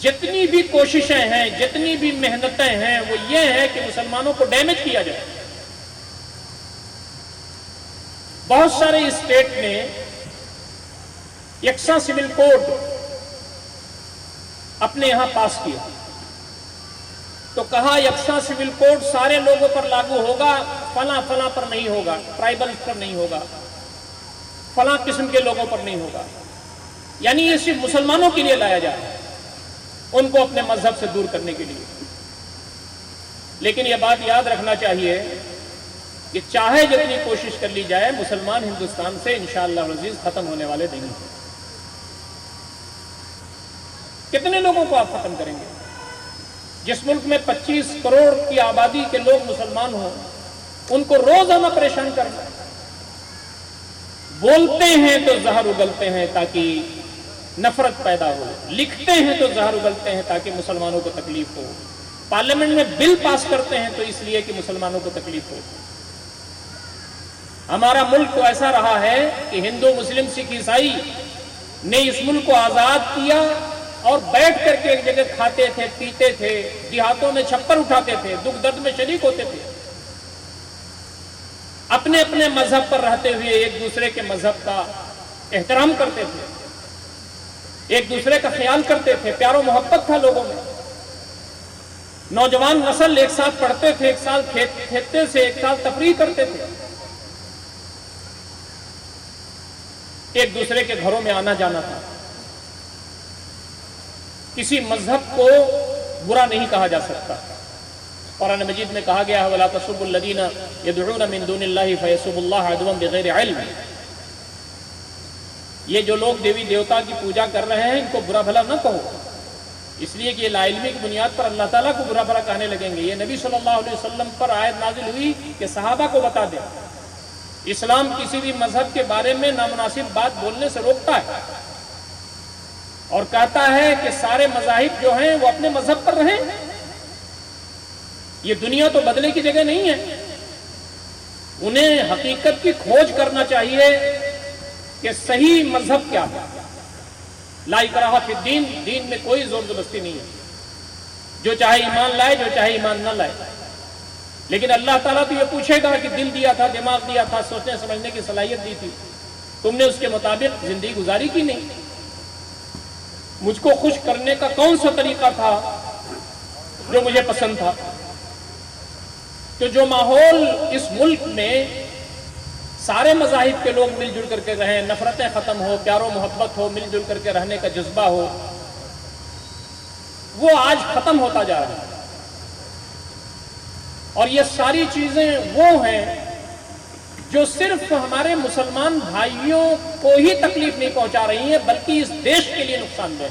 جتنی بھی کوششیں ہیں، جتنی بھی محنتیں ہیں، وہ یہ ہے کہ مسلمانوں کو ڈیمیج کیا جائے۔ بہت سارے اسٹیٹ نے یکساں سول کوڈ اپنے یہاں پاس کیا، تو کہا یکساں سول کوڈ سارے لوگوں پر لاگو ہوگا، فلاں فلاں پر نہیں ہوگا، ٹرائبل پر نہیں ہوگا، فلاں قسم کے لوگوں پر نہیں ہوگا۔ یعنی یہ صرف مسلمانوں کے لیے لایا جا رہا ہے، ان کو اپنے مذہب سے دور کرنے کے لیے۔ لیکن یہ بات یاد رکھنا چاہیے کہ چاہے جتنی کوشش کر لی جائے، مسلمان ہندوستان سے انشاءاللہ العزیز ختم ہونے والے نہیں ہیں۔ کتنے لوگوں کو آپ ختم کریں گے؟ جس ملک میں 25 کروڑ کی آبادی کے لوگ مسلمان ہوں، ان کو روزانہ پریشان کرنا۔ بولتے ہیں تو زہر اگلتے ہیں تاکہ نفرت پیدا ہو، لکھتے ہیں تو زہر اگلتے ہیں تاکہ مسلمانوں کو تکلیف ہو، پارلیمنٹ میں بل پاس کرتے ہیں تو اس لیے کہ مسلمانوں کو تکلیف ہو۔ ہمارا ملک تو ایسا رہا ہے کہ ہندو، مسلم، سکھ، عیسائی نے اس ملک کو آزاد کیا اور بیٹھ کر کے ایک جگہ کھاتے تھے، پیتے تھے، دیہاتوں میں چھپر اٹھاتے تھے، دکھ درد میں شریک ہوتے تھے، اپنے اپنے مذہب پر رہتے ہوئے ایک دوسرے کے مذہب کا احترام کرتے تھے، ایک دوسرے کا خیال کرتے تھے، پیار و محبت تھا لوگوں میں۔ نوجوان نسل ایک ساتھ پڑھتے تھے، ایک سال کھیلتے سے، ایک سال تفریح کرتے تھے، ایک دوسرے کے گھروں میں آنا جانا تھا۔ کسی مذہب کو برا نہیں کہا جا سکتا۔ قرآن مجید میں کہا گیا ہے وَلَا تَسُبُّوا الَّذِينَ يَدْعُونَ مِن دُونِ اللَّهِ فَيَسُبُّوا اللَّهَ عَدْوًا بِغَيْرِ عِلْمٍ۔ یہ جو لوگ دیوی دیوتا کی پوجا کر رہے ہیں، ان کو برا بھلا نہ کہو، اس لیے کہ یہ لا علمی کی بنیاد پر اللہ تعالیٰ کو برا بھلا کہنے لگیں گے۔ یہ نبی صلی اللہ علیہ وسلم پر آیت نازل ہوئی کہ صحابہ کو بتا دیں، اسلام کسی بھی مذہب کے بارے میں نامناسب بات بولنے سے روکتا ہے اور کہتا ہے کہ سارے مذاہب جو ہیں وہ اپنے مذہب پر رہیں۔ یہ دنیا تو بدلے کی جگہ نہیں ہے، انہیں حقیقت کی کھوج کرنا چاہیے کہ صحیح مذہب کیا ہے۔ لا اکراہ فی الدین، دین میں کوئی زور زبردستی نہیں ہے، جو چاہے ایمان لائے، جو چاہے ایمان نہ لائے۔ لیکن اللہ تعالیٰ تو یہ پوچھے گا کہ دل دیا تھا، دماغ دیا تھا، سوچنے سمجھنے کی صلاحیت دی تھی، تم نے اس کے مطابق زندگی گزاری کی نہیں؟ مجھ کو خوش کرنے کا کون سا طریقہ تھا جو مجھے پسند تھا؟ تو جو ماحول اس ملک میں سارے مذاہب کے لوگ مل جل کر کے رہیں، نفرتیں ختم ہو، پیار و محبت ہو، مل جل کر کے رہنے کا جذبہ ہو، وہ آج ختم ہوتا جا رہا ہے۔ اور یہ ساری چیزیں وہ ہیں جو صرف ہمارے مسلمان بھائیوں کو ہی تکلیف نہیں پہنچا رہی ہیں، بلکہ اس دیش کے لیے نقصان دہ ہے۔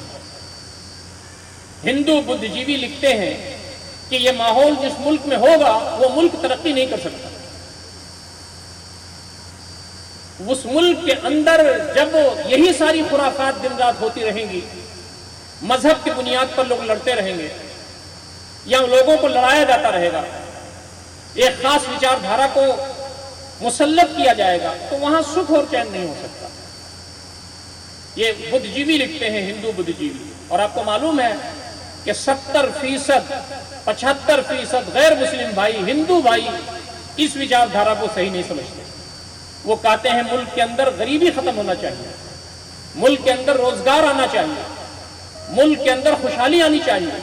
ہندو بدھ جیوی لکھتے ہیں کہ یہ ماحول جس ملک میں ہوگا وہ ملک ترقی نہیں کر سکتا۔ اس ملک کے اندر جب یہی ساری خرافات دن رات ہوتی رہیں گی، مذہب کی بنیاد پر لوگ لڑتے رہیں گے یا لوگوں کو لڑایا جاتا رہے گا، ایک خاص وچار دھارا کو مسلط کیا جائے گا، تو وہاں سکھ اور چین نہیں ہو سکتا۔ یہ بدھ جیوی لکھتے ہیں، ہندو بدھ جیوی، اور آپ کو معلوم ہے کہ 70%، 75% غیر مسلم بھائی، ہندو بھائی اس وچار دھارا کو صحیح نہیں سمجھتے۔ وہ کہتے ہیں ملک کے اندر غریبی ختم ہونا چاہیے، ملک کے اندر روزگار آنا چاہیے، ملک کے اندر خوشحالی آنی چاہیے۔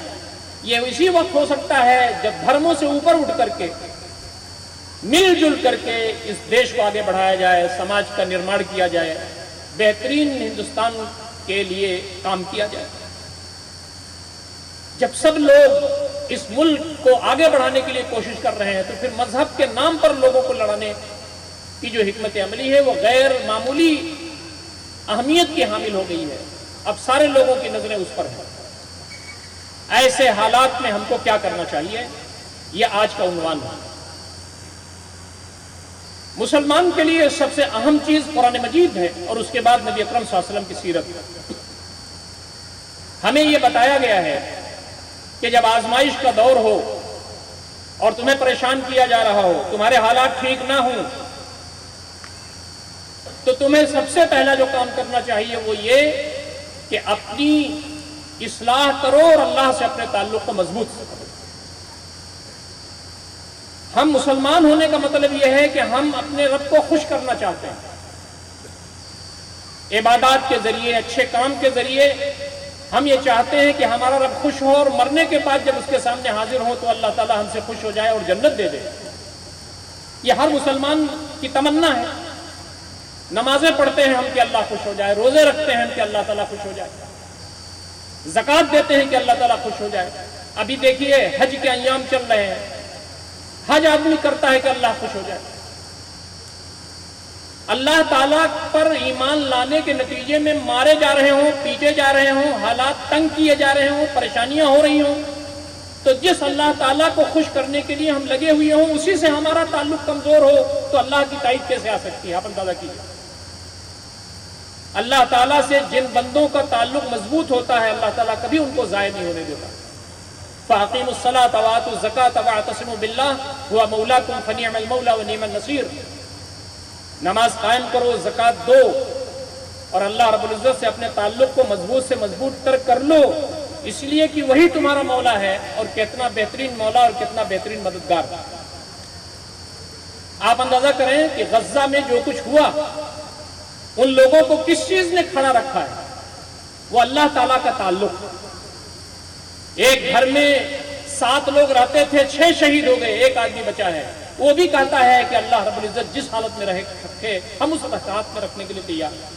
یہ اسی وقت ہو سکتا ہے جب دھرموں سے اوپر اٹھ کر کے مل جل کر کے اس دیش کو آگے بڑھایا جائے، سماج کا نرماڑ کیا جائے، بہترین ہندوستان کے لیے کام کیا جائے۔ جب سب لوگ اس ملک کو آگے بڑھانے کے لیے کوشش کر رہے ہیں تو پھر مذہب کے نام پر لوگوں کو لڑانے کی جو حکمت عملی ہے وہ غیر معمولی اہمیت کی حامل ہو گئی ہے۔ اب سارے لوگوں کی نظریں اس پر ہیں۔ ایسے حالات میں ہم کو کیا کرنا چاہیے، یہ آج کا عنوان ہے۔ مسلمان کے لیے سب سے اہم چیز قرآن مجید ہے، اور اس کے بعد نبی اکرم صلی اللہ علیہ وسلم کی سیرت۔ ہمیں یہ بتایا گیا ہے کہ جب آزمائش کا دور ہو اور تمہیں پریشان کیا جا رہا ہو، تمہارے حالات ٹھیک نہ ہوں، تو تمہیں سب سے پہلا جو کام کرنا چاہیے وہ یہ کہ اپنی اصلاح کرو اور اللہ سے اپنے تعلق کو مضبوط کرو۔ ہم مسلمان ہونے کا مطلب یہ ہے کہ ہم اپنے رب کو خوش کرنا چاہتے ہیں، عبادات کے ذریعے، اچھے کام کے ذریعے ہم یہ چاہتے ہیں کہ ہمارا رب خوش ہو، اور مرنے کے بعد جب اس کے سامنے حاضر ہو تو اللہ تعالی ہم سے خوش ہو جائے اور جنت دے دے۔ یہ ہر مسلمان کی تمنا ہے۔ نمازیں پڑھتے ہیں ہم کہ اللہ خوش ہو جائے، روزے رکھتے ہیں ہم کہ اللہ تعالیٰ خوش ہو جائے، زکوٰۃ دیتے ہیں کہ اللہ تعالیٰ خوش ہو جائے۔ ابھی دیکھیے حج کے ایام چل رہے ہیں، حج آدمی کرتا ہے کہ اللہ خوش ہو جائے۔ اللہ تعالیٰ پر ایمان لانے کے نتیجے میں مارے جا رہے ہوں، پیٹے جا رہے ہوں، حالات تنگ کیے جا رہے ہوں، پریشانیاں ہو رہی ہوں، تو جس اللہ تعالیٰ کو خوش کرنے کے لیے ہم لگے ہوئے ہوں اسی سے ہمارا تعلق کمزور ہو تو اللہ کی تائید کیسے آ سکتی ہے؟ آپ اندازہ کیجیے۔ اللہ تعالیٰ سے جن بندوں کا تعلق مضبوط ہوتا ہے اللہ تعالیٰ کبھی ان کو ضائع نہیں ہونے دیتا۔ فَأَقِيمُوا الصَّلَاةَ وَآتُوا الزَّكَاةَ وَاعْتَصِمُوا بِاللَّهِ هُوَ مَوْلَاكُمْ فَنِعْمَ الْمَوْلَىٰ وَنِعْمَ النَّصِيرُ۔ نماز قائم کرو، زکوٰۃ دو، اور اللہ رب العزت سے اپنے تعلق کو مضبوط سے مضبوط تر کر لو، اس لیے کہ وہی تمہارا مولا ہے، اور کتنا بہترین مولا اور کتنا بہترین مددگار۔ آپ اندازہ کریں کہ غزہ میں جو کچھ ہوا ان لوگوں کو کس چیز نے کھڑا رکھا ہے؟ وہ اللہ تعالیٰ کا تعلق۔ ایک گھر میں 7 لوگ رہتے تھے، 6 شہید ہو گئے، ایک آدمی بچا ہے، وہ بھی کہتا ہے کہ اللہ رب العزت جس حالت میں رکھے ہم اس حالت میں رکھنے کے لیے تیار ہیں۔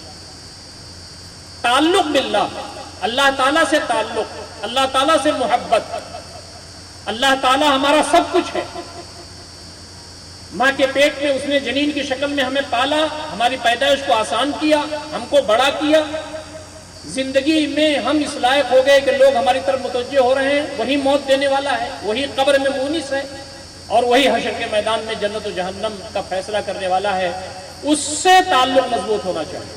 تعلق باللہ، اللہ تعالیٰ سے تعلق، اللہ تعالیٰ سے محبت، اللہ تعالیٰ ہمارا سب کچھ ہے۔ ماں کے پیٹ میں اس نے جنین کی شکل میں ہمیں پالا، ہماری پیدائش کو آسان کیا، ہم کو بڑا کیا، زندگی میں ہم اس لائق ہو گئے کہ لوگ ہماری طرف متوجہ ہو رہے ہیں، وہی موت دینے والا ہے، وہی قبر میں مونس ہے، اور وہی حشر کے میدان میں جنت و جہنم کا فیصلہ کرنے والا ہے۔ اس سے تعلق مضبوط ہونا چاہیے۔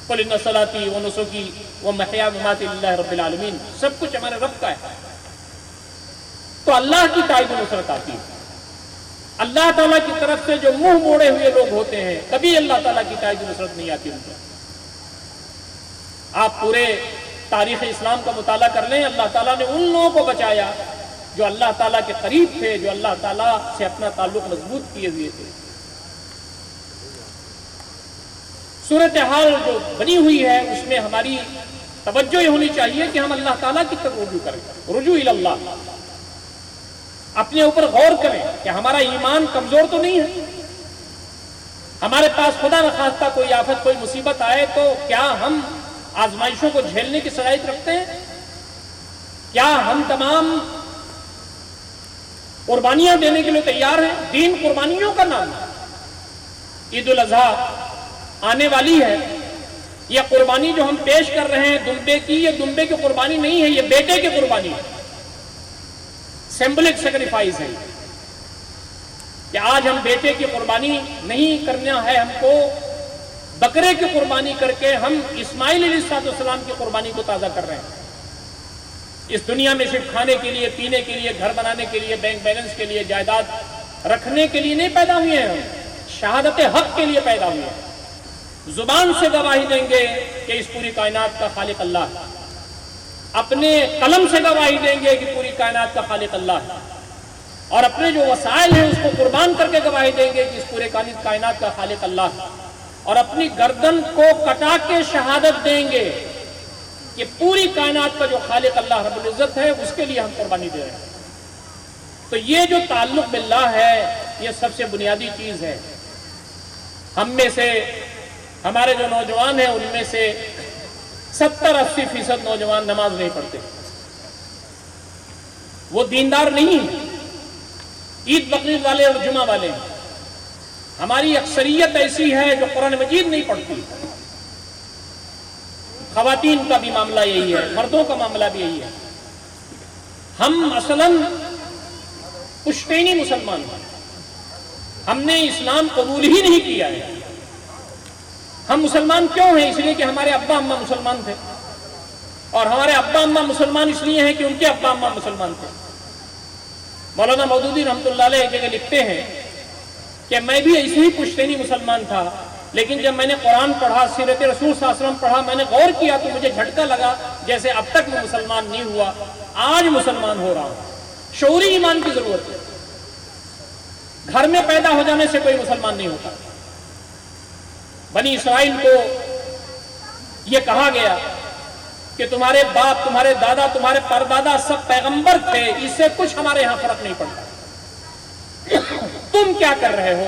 قُلْ إِنَّ صَلَاتِي وَنُسُكِي وَمَحْيَايَ وَمَمَاتِي لِلَّهِ رَبِّ الْعَالَمِينَ، سب کچھ ہمارے رب کا ہے۔ تو اللہ کی تائید و نصرت آتی ہے۔ اللہ تعالیٰ کی طرف سے جو منہ موڑے ہوئے لوگ ہوتے ہیں کبھی اللہ تعالیٰ کی تائید و نصرت نہیں آتی ان کو۔ آپ پورے تاریخ اسلام کا مطالعہ کر لیں، اللہ تعالیٰ نے ان لوگوں کو بچایا جو اللہ تعالیٰ کے قریب تھے، جو اللہ تعالیٰ سے اپنا تعلق مضبوط کیے ہوئے تھے۔ صورتحال جو بنی ہوئی ہے اس میں ہماری توجہ یہ ہونی چاہیے کہ ہم اللہ تعالیٰ کی طرف رجوع کریں، رجوع الی اللہ، اپنے اوپر غور کریں کہ ہمارا ایمان کمزور تو نہیں ہے۔ ہمارے پاس خدا نخواستہ کوئی آفت، کوئی مصیبت آئے تو کیا ہم آزمائشوں کو جھیلنے کی صلاحیت رکھتے ہیں؟ کیا ہم تمام قربانیاں دینے کے لیے تیار ہیں؟ دین قربانیوں کا نام ہے۔ عید الاضحیٰ آنے والی ہے، یہ قربانی جو ہم پیش کر رہے ہیں دمبے کی، یہ دمبے کی قربانی نہیں ہے، یہ بیٹے کی قربانی ہے، سمبولک سیکریفائس ہے کہ آج ہم بیٹے کی قربانی نہیں کرنا ہے، ہم کو بکرے کی قربانی کر کے ہم اسماعیل علیہ السلام کی قربانی کو تازہ کر رہے ہیں۔ اس دنیا میں صرف کھانے کے لیے، پینے کے لیے، گھر بنانے کے لیے، بینک بیلنس کے لیے، جائیداد رکھنے کے لیے نہیں پیدا ہوئے ہیں، ہم شہادت حق کے لیے پیدا ہوئے ہیں۔ زبان سے گواہی دیں گے کہ اس پوری کائنات کا خالق اللہ ہے، اپنے قلم سے گواہی دیں گے کہ پوری کائنات کا خالق اللہ ہے، اور اپنے جو وسائل ہیں اس کو قربان کر کے گواہی دیں گے کہ اس پورے کائنات کا خالق اللہ ہے، اور اپنی گردن کو کٹا کے شہادت دیں گے کہ پوری کائنات کا جو خالق اللہ رب العزت ہے اس کے لیے ہم قربانی دے رہے ہیں۔ تو یہ جو تعلق باللہ ہے یہ سب سے بنیادی چیز ہے۔ ہم میں سے ہمارے جو نوجوان ہیں ان میں سے 70-80% نوجوان نماز نہیں پڑھتے، وہ دیندار نہیں ہیں، عید بقرعید والے اور جمعہ والے ہیں۔ ہماری اکثریت ایسی ہے جو قرآن مجید نہیں پڑھتی۔ خواتین کا بھی معاملہ یہی ہے، مردوں کا معاملہ بھی یہی ہے۔ ہم اصلاً پشتینی مسلمان ہیں، ہم نے اسلام قبول ہی نہیں کیا ہے۔ ہم مسلمان کیوں ہیں؟ اس لیے کہ ہمارے ابا اماں مسلمان تھے، اور ہمارے ابا اماں مسلمان اس لیے ہیں کہ ان کے ابا اماں مسلمان تھے۔ مولانا مودودی رحمۃ اللہ علیہ ایک جگہ لکھتے ہیں کہ میں بھی ایسے ہی پشتینی مسلمان تھا، لیکن جب میں نے قرآن پڑھا، سیرت رسول صلی اللہ علیہ وسلم پڑھا، میں نے غور کیا تو مجھے جھٹکا لگا جیسے اب تک میں مسلمان نہیں ہوا، آج مسلمان ہو رہا ہوں۔ شعوری ایمان کی ضرورت ہے۔ گھر میں پیدا ہو جانے سے کوئی مسلمان نہیں ہوتا۔ بنی اسرائیل کو یہ کہا گیا کہ تمہارے باپ، تمہارے دادا، تمہارے پردادا سب پیغمبر تھے، اس سے کچھ ہمارے ہاں فرق نہیں پڑتا، تم کیا کر رہے ہو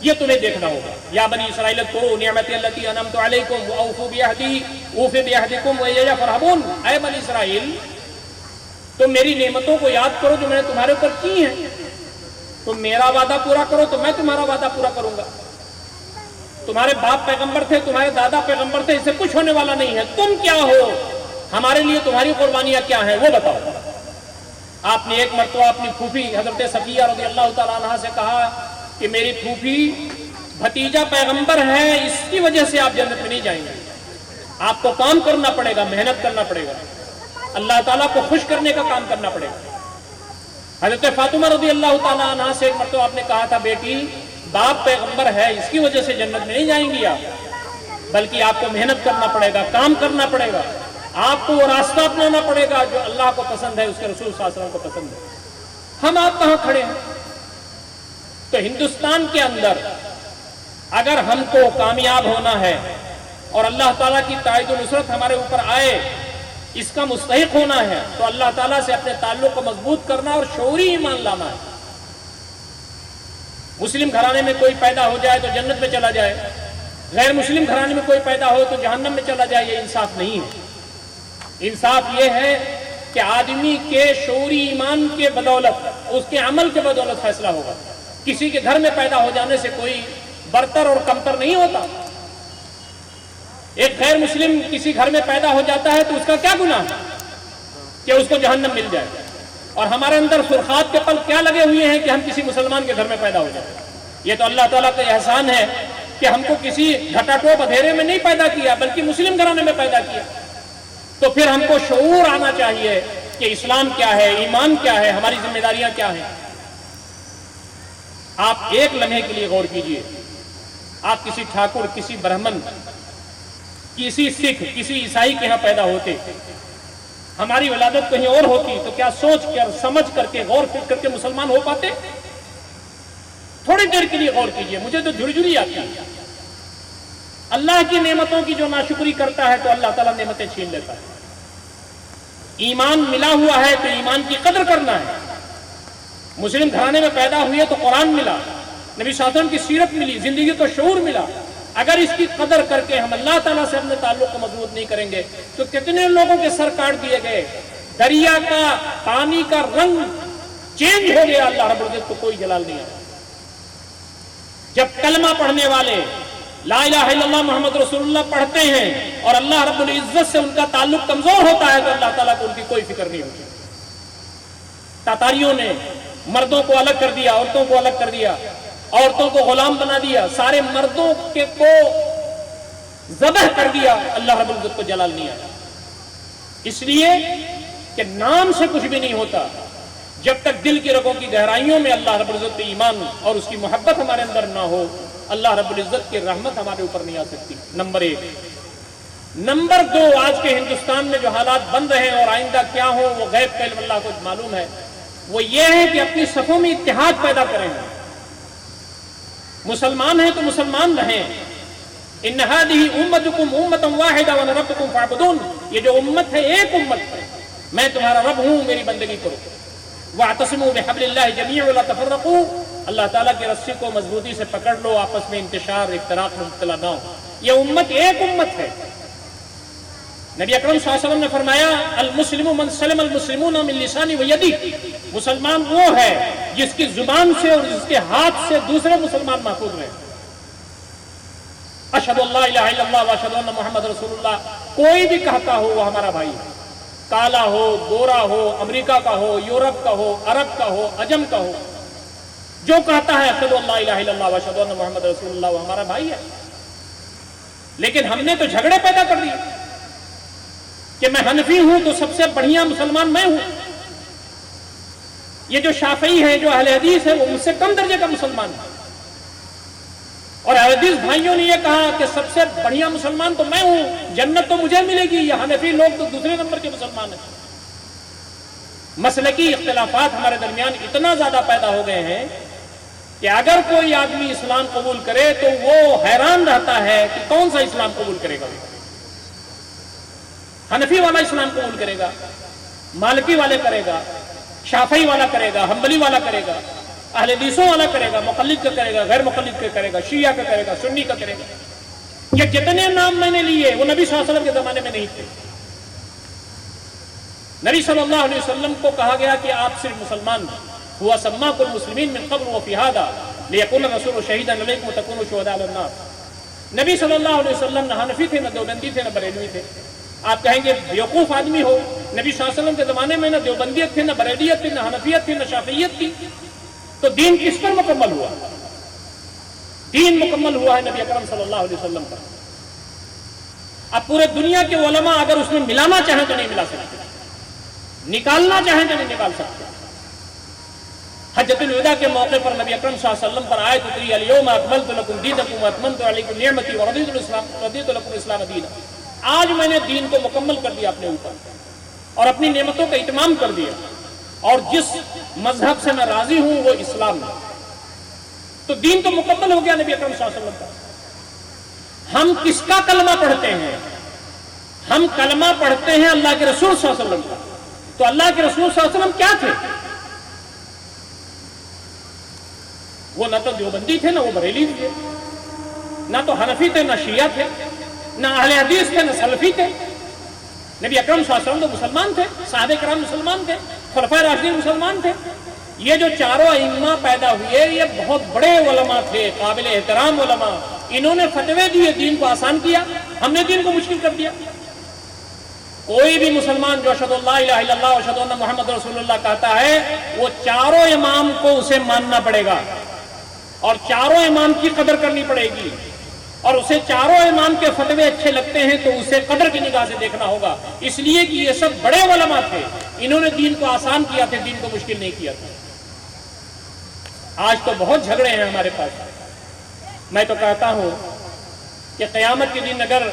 یہ تمہیں دیکھنا ہوگا۔ یا بنی اسرائیل اذکروا نعمتی التی انعمت علیکم واوفوا بعہدی اوف بعہدکم وایایا فرحبون، اے بنی اسرائیل تم میری نعمتوں کو یاد کرو جو میں نے تمہارے اوپر کی ہیں، تم میرا وعدہ پورا کرو تو میں تمہارا وعدہ پورا کروں گا۔ تمہارے باپ پیغمبر تھے، تمہارے دادا پیغمبر تھے، اس سے کچھ ہونے والا نہیں ہے، تم کیا ہو، ہمارے لیے تمہاری قربانیاں کیا ہیں وہ بتاؤ۔ آپ نے ایک مرتبہ اپنی پھوپھی حضرت صفیہ رضی اللہ تعالیٰ عنہ سے کہا کہ میری پھوپھی بھتیجا پیغمبر ہے، اس کی وجہ سے آپ جنت میں نہیں جائیں گے، آپ کو کام کرنا پڑے گا، محنت کرنا پڑے گا، اللہ تعالیٰ کو خوش کرنے کا کام کرنا پڑے گا۔ حضرت فاطمہ رضی اللہ تعالیٰ عنہ سے ایک مرتبہ آپ نے کہا تھا بیٹی باپ پیغمبر ہے، اس کی وجہ سے جنت میں نہیں جائیں گی آپ، بلکہ آپ کو محنت کرنا پڑے گا، کام کرنا پڑے گا، آپ کو وہ راستہ اپنانا پڑے گا جو اللہ کو پسند ہے، اس کے رسول صلی اللہ علیہ وسلم کو پسند ہے۔ ہم آپ کہاں کھڑے ہیں؟ تو ہندوستان کے اندر اگر ہم کو کامیاب ہونا ہے اور اللہ تعالیٰ کی تائید و نصرت ہمارے اوپر آئے، اس کا مستحق ہونا ہے، تو اللہ تعالیٰ سے اپنے تعلق کو مضبوط کرنا اور شعوری ایمان لانا ہے۔ مسلم گھرانے میں کوئی پیدا ہو جائے تو جنت میں چلا جائے، غیر مسلم گھرانے میں کوئی پیدا ہو تو جہنم میں چلا جائے، یہ انصاف نہیں ہے۔ انصاف یہ ہے کہ آدمی کے شعوری ایمان کے بدولت، اس کے عمل کے بدولت فیصلہ ہوگا۔ کسی کے گھر میں پیدا ہو جانے سے کوئی برتر اور کمتر نہیں ہوتا۔ ایک غیر مسلم کسی گھر میں پیدا ہو جاتا ہے تو اس کا کیا گناہ ہے کہ اس کو جہنم مل جائے، اور ہمارے اندر سرخات کے پل کیا لگے ہوئے ہیں کہ ہم کسی مسلمان کے گھر میں پیدا ہو جائیں۔ یہ تو اللہ تعالیٰ کا احسان ہے کہ ہم کو کسی گھٹا ٹوپ اندھیرے میں نہیں پیدا کیا بلکہ مسلم گھرانے میں پیدا کیا۔ تو پھر ہم کو شعور آنا چاہیے کہ اسلام کیا ہے، ایمان کیا ہے، ہماری ذمہ داریاں کیا ہیں۔ آپ ایک لمحے کے لیے غور کیجئے، آپ کسی ٹھاکر، کسی برہمن، کسی سکھ، کسی عیسائی کے ہاں پیدا ہوتے، ہماری ولادت کہیں اور ہوتی تو کیا سوچ کر سمجھ کر کے غور فکر کر کے مسلمان ہو پاتے؟ تھوڑی دیر کے لیے غور کیجئے، مجھے تو جھرجھری آتی ہے۔ اللہ کی نعمتوں کی جو ناشکری کرتا ہے تو اللہ تعالیٰ نعمتیں چھین لیتا ہے۔ ایمان ملا ہوا ہے تو ایمان کی قدر کرنا ہے۔ مسلم گھرانے میں پیدا ہوئے تو قرآن ملا، نبی صلی اللہ علیہ وسلم کی سیرت ملی، زندگی کو شعور ملا۔ اگر اس کی قدر کر کے ہم اللہ تعالیٰ سے اپنے تعلق کو مضبوط نہیں کریں گے تو کتنے لوگوں کے سر کاٹ دیے گئے، دریا کا پانی کا رنگ چینج ہو گیا، اللہ رب العزت کو کوئی جلال نہیں آیا۔ جب کلمہ پڑھنے والے لا الہ الا اللہ محمد رسول اللہ پڑھتے ہیں اور اللہ رب العزت سے ان کا تعلق کمزور ہوتا ہے تو اللہ تعالیٰ کو ان کی کوئی فکر نہیں ہوتی۔ تاتاریوں نے مردوں کو الگ کر دیا، عورتوں کو الگ کر دیا، عورتوں کو غلام بنا دیا، سارے مردوں کو ذبح کر دیا، اللہ رب العزت کو جلال نہیں آیا۔ اس لیے کہ نام سے کچھ بھی نہیں ہوتا، جب تک دل کی رگوں کی گہرائیوں میں اللہ رب العزت پہ ایمان اور اس کی محبت ہمارے اندر نہ ہو، اللہ رب العزت کی رحمت ہمارے اوپر نہیں آ سکتی۔ نمبر 1۔ نمبر 2، آج کے ہندوستان میں جو حالات بن رہے ہیں اور آئندہ کیا ہو وہ غیب کا علم اللہ کو معلوم ہے، وہ یہ ہے کہ اپنی صفوں میں اتحاد پیدا کریں۔ مسلمان ہیں تو مسلمان رہیں۔ ان هذه امتكم امه واحده وانا ربكم فاعبدون، یہ جو امت ہے ایک امت ہے، میں تمہارا رب ہوں، میری بندگی کرو۔ واعتصموا بحبل الله جميعا ولا تفرقوا، اللہ تعالیٰ کی رسی کو مضبوطی سے پکڑ لو، آپس میں انتشار افتراق میں مبتلا نہ ہو۔ یہ امت ایک امت ہے۔ نبی اکرم صلی اللہ علیہ وسلم نے فرمایا المسلم من سلم المسلمون من لسانه ويده، مسلمان وہ ہے جس کی زبان سے اور جس کے ہاتھ سے دوسرے مسلمان محفوظ رہے۔ اشہد ان لا الہ الا اللہ واشہد ان محمد رسول اللہ، کوئی بھی کہتا ہو وہ ہمارا بھائی ہے، کالا ہو، گورا ہو، امریکہ کا ہو، یورپ کا ہو، عرب کا ہو، عجم کا ہو، جو کہتا ہے اشہد ان لا الہ الا اللہ واشہد ان محمد رسول اللہ وہ ہمارا بھائی ہے۔ لیکن ہم نے تو جھگڑے پیدا کر دیے کہ میں حنفی ہوں تو سب سے بڑھیا مسلمان میں ہوں، یہ جو شافعی ہے، جو اہل حدیث ہے، وہ مجھ سے کم درجے کا مسلمان ہے۔ اور حدیث بھائیوں نے یہ کہا کہ سب سے بڑھیا مسلمان تو میں ہوں، جنت تو مجھے ملے گی، یہ حنفی لوگ تو دوسرے نمبر کے مسلمان ہیں۔ مسلکی اختلافات ہمارے درمیان اتنا زیادہ پیدا ہو گئے ہیں کہ اگر کوئی آدمی اسلام قبول کرے تو وہ حیران رہتا ہے کہ کون سا اسلام قبول کرے گا۔ حنفی والا اسلام قبول کرے گا، مالکی والے کرے گا، شافعی والا کرے گا، حنبلی والا کرے گا، اہل حدیثوں والا کرے گا، مقلد کا کرے گا، غیر مقلد کا کرے گا، شیعہ کا کرے گا، سنی کا کرے گا۔ یہ جتنے نام میں نے لیے وہ نبی صلی اللہ علیہ وسلم کے زمانے میں نہیں تھے۔ نبی صلی اللہ علیہ وسلم کو کہا گیا کہ آپ صرف مسلمان ہوا سماکم المسلمین من قبل وفی ھذا لیکون الرسول شہیدا علیکم وتکونوا شہداء علی الناس۔ نبی صلی اللہ علیہ وسلم نہ حنفی تھے، نہ دیوبندی تھے، نہ بریلوی تھے۔ آپ کہیں گے بیوقوف آدمی ہو، نبی صلی اللہ علیہ وسلم کے زمانے میں نہ دیوبندیت تھی، نہ بریلیت تھی، نہ حنفیت تھی، نہ شافعیت تھی، تو دین کس پر مکمل ہوا؟ دین مکمل ہوا ہے نبی اکرم صلی اللہ علیہ وسلم پر۔ اب پورے دنیا کے علماء اگر اس میں ملانا چاہیں تو نہیں ملا سکتے، نکالنا چاہیں تو نہیں نکال سکتے۔ حجۃ الوداع کے موقع پر نبی اکرم صلی اللہ علیہ وسلم پر آیت اتری الیوم اکملت لکم دینکم واتممت علیکم نعمتی ورضیت لکم الاسلام دینا۔ آج میں نے دین کو مکمل کر دیا اپنے اوپر اور اپنی نعمتوں کا اتمام کر دیا، اور جس مذہب سے میں راضی ہوں وہ اسلام ہے۔ تو دین تو مکمل ہو گیا نبی اکرم صلی اللہ علیہ وسلم کا۔ ہم کس کا کلمہ پڑھتے ہیں؟ ہم کلمہ پڑھتے ہیں اللہ کے رسول صلی اللہ علیہ وسلم کا۔ تو اللہ کے رسول صلی اللہ علیہ وسلم کیا تھے؟ وہ نہ تو دیوبندی تھے، نہ وہ بریلی تھے، نہ تو حنفی تھے، نہ شیعہ تھے، نہ اہل حدیث تھے، نہ سلفی تھے۔ نبی اکرم صلی اللہ علیہ وسلم تو مسلمان تھے، صحابہ کرام مسلمان تھے، خلفائے راشدین مسلمان تھے۔ یہ جو چاروں ائمہ پیدا ہوئے یہ بہت بڑے علماء تھے، قابل احترام علماء۔ انہوں نے فتوے دیے، دین کو آسان کیا، ہم نے دین کو مشکل کر دیا۔ کوئی بھی مسلمان جو اشہد اللہ الہ الا اللہ واشہد ان محمد رسول اللہ کہتا ہے، وہ چاروں امام کو اسے ماننا پڑے گا، اور چاروں امام کی قدر کرنی پڑے گی، اور اسے چاروں امام کے فتوے اچھے لگتے ہیں تو اسے قدر کی نگاہ سے دیکھنا ہوگا، اس لیے کہ یہ سب بڑے علماء تھے، انہوں نے دین کو آسان کیا تھا، دین کو مشکل نہیں کیا تھا۔ آج تو بہت جھگڑے ہیں ہمارے پاس۔ میں تو کہتا ہوں کہ قیامت کے دن اگر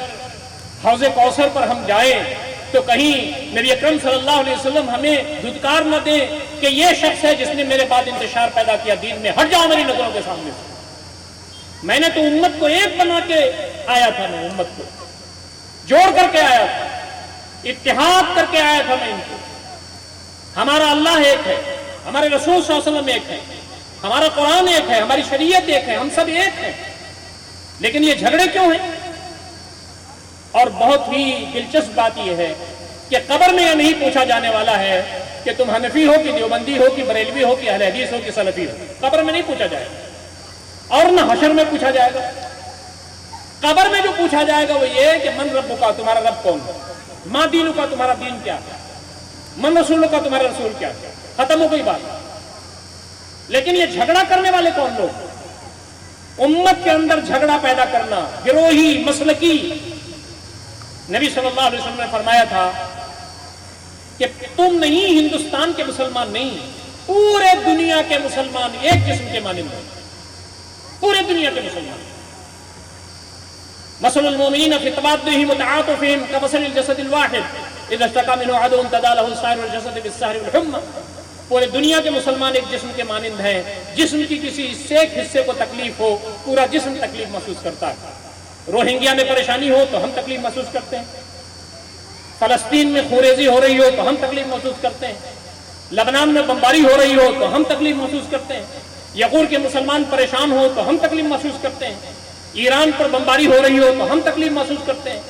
حوض کوثر پر ہم جائیں تو کہیں نبی اکرم صلی اللہ علیہ وسلم ہمیں دھتکار نہ دیں کہ یہ شخص ہے جس نے میرے بعد انتشار پیدا کیا دین میں، ہٹ جاؤ میری نظروں کے سامنے سے۔ میں نے تو امت کو ایک بنا کے آیا تھا، میں امت کو جوڑ کر کے آیا تھا، اتحاد کر کے آیا تھا میں ان کو۔ ہمارا اللہ ایک ہے، ہمارے رسول صلی اللہ علیہ وسلم ایک ہے، ہمارا قرآن ایک ہے، ہماری شریعت ایک ہے، ہم سب ایک ہیں، لیکن یہ جھگڑے کیوں ہیں؟ اور بہت ہی دلچسپ بات یہ ہے کہ قبر میں یہ نہیں پوچھا جانے والا ہے کہ تم حنفی ہو کہ دیوبندی ہو کہ بریلوی ہو کہ اہل حدیث ہو کہ سلفی ہو۔ قبر میں نہیں پوچھا جائے گا، اور نہ حشر میں پوچھا جائے گا۔ قبر میں جو پوچھا جائے گا وہ یہ کہ من رب کا، تمہارا رب کون ہے، ما دین کا، تمہارا دین کیا ہے، من رسول کا، تمہارا رسول کیا ہے، ختم ہو گئی بات۔ لیکن یہ جھگڑا کرنے والے کون لوگ؟ امت کے اندر جھگڑا پیدا کرنا، گروہی، مسلکی۔ نبی صلی اللہ علیہ وسلم نے فرمایا تھا کہ تم نہیں ہندوستان کے مسلمان نہیں، پورے دنیا کے مسلمان ایک جسم کے مانند ہیں، پورے دنیا کے مسلمان۔ مثل المؤمنین فی تبادلهم وتعاطفهم کمثل الجسد الواحد اذا اشتكى منه عضو تداعى له سائر الجسد بالسهر والحمى۔ پورے دنیا کے مسلمان ایک جسم کے مانند ہیں، جسم کی کسی ایک حصے کو تکلیف ہو پورا جسم تکلیف محسوس کرتا ہے۔ روہنگیا میں پریشانی ہو تو ہم تکلیف محسوس کرتے ہیں، فلسطین میں خوریزی ہو رہی ہو تو ہم تکلیف محسوس کرتے ہیں، لبنان میں بمباری ہو رہی ہو تو ہم تکلیف محسوس کرتے ہیں، یغور کے مسلمان پریشان ہو تو ہم تکلیف محسوس کرتے ہیں، ایران پر بمباری ہو رہی ہو تو ہم تکلیف محسوس کرتے ہیں،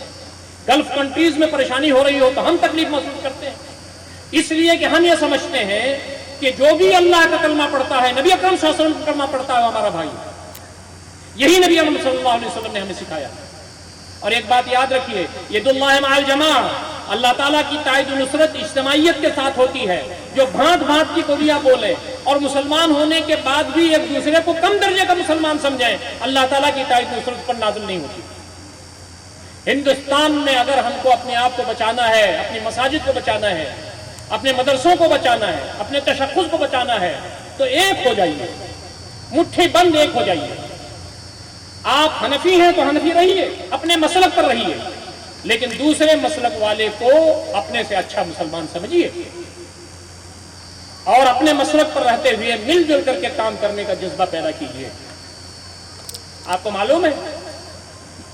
گلف کنٹریز میں پریشانی ہو رہی ہو تو ہم تکلیف محسوس کرتے ہیں۔ اس لیے کہ ہم یہ سمجھتے ہیں کہ جو بھی اللہ کا کلمہ پڑھتا ہے، نبی اکرم صلی اللہ علیہ وسلم کا کلمہ پڑھتا ہے، وہ ہمارا بھائی ہے۔ یہی نبی اکرم صلی اللہ علیہ وسلم نے ہمیں سکھایا۔ اور ایک بات یاد رکھیے، ید اللہ مع الجماع، اللہ تعالیٰ کی تائید و نصرت اجتماعیت کے ساتھ ہوتی ہے۔ جو بھانت بھانت کی بولیاں بولے اور مسلمان ہونے کے بعد بھی ایک دوسرے کو کم درجے کا مسلمان سمجھیں، اللہ تعالیٰ کی تائید و نصرت پر نازل نہیں ہوتی۔ ہندوستان میں اگر ہم کو اپنے آپ کو بچانا ہے، اپنی مساجد کو بچانا ہے، اپنے مدرسوں کو بچانا ہے، اپنے تشخص کو بچانا ہے، تو ایک ہو جائیے، مٹھی بند ایک ہو جائیے۔ آپ حنفی ہیں تو حنفی رہیے، اپنے مسلک پر رہیے، لیکن دوسرے مسلک والے کو اپنے سے اچھا مسلمان سمجھیے اور اپنے مسلک پر رہتے ہوئے مل جل کر کے کام کرنے کا جذبہ پیدا کیجیے۔ آپ کو معلوم ہے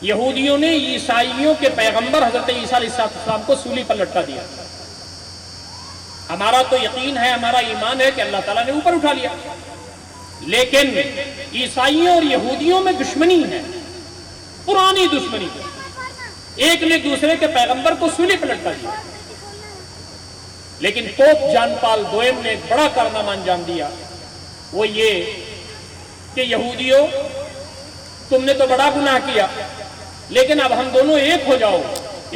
یہودیوں نے عیسائیوں کے پیغمبر حضرت عیسیٰ علیہ السلام کو سولی پر لٹکا دیا۔ ہمارا تو یقین ہے، ہمارا ایمان ہے کہ اللہ تعالیٰ نے اوپر اٹھا لیا، لیکن عیسائیوں اور یہودیوں میں دشمنی ہے، پرانی دشمنی ہے۔ ایک نے دوسرے کے پیغمبر کو سولی پر لٹکا دیا، لیکن پوپ جان پال دوئم نے ایک بڑا کارنامہ انجام دیا، وہ یہ کہ یہودیوں تم نے تو بڑا گناہ کیا، لیکن اب ہم دونوں ایک ہو جاؤ،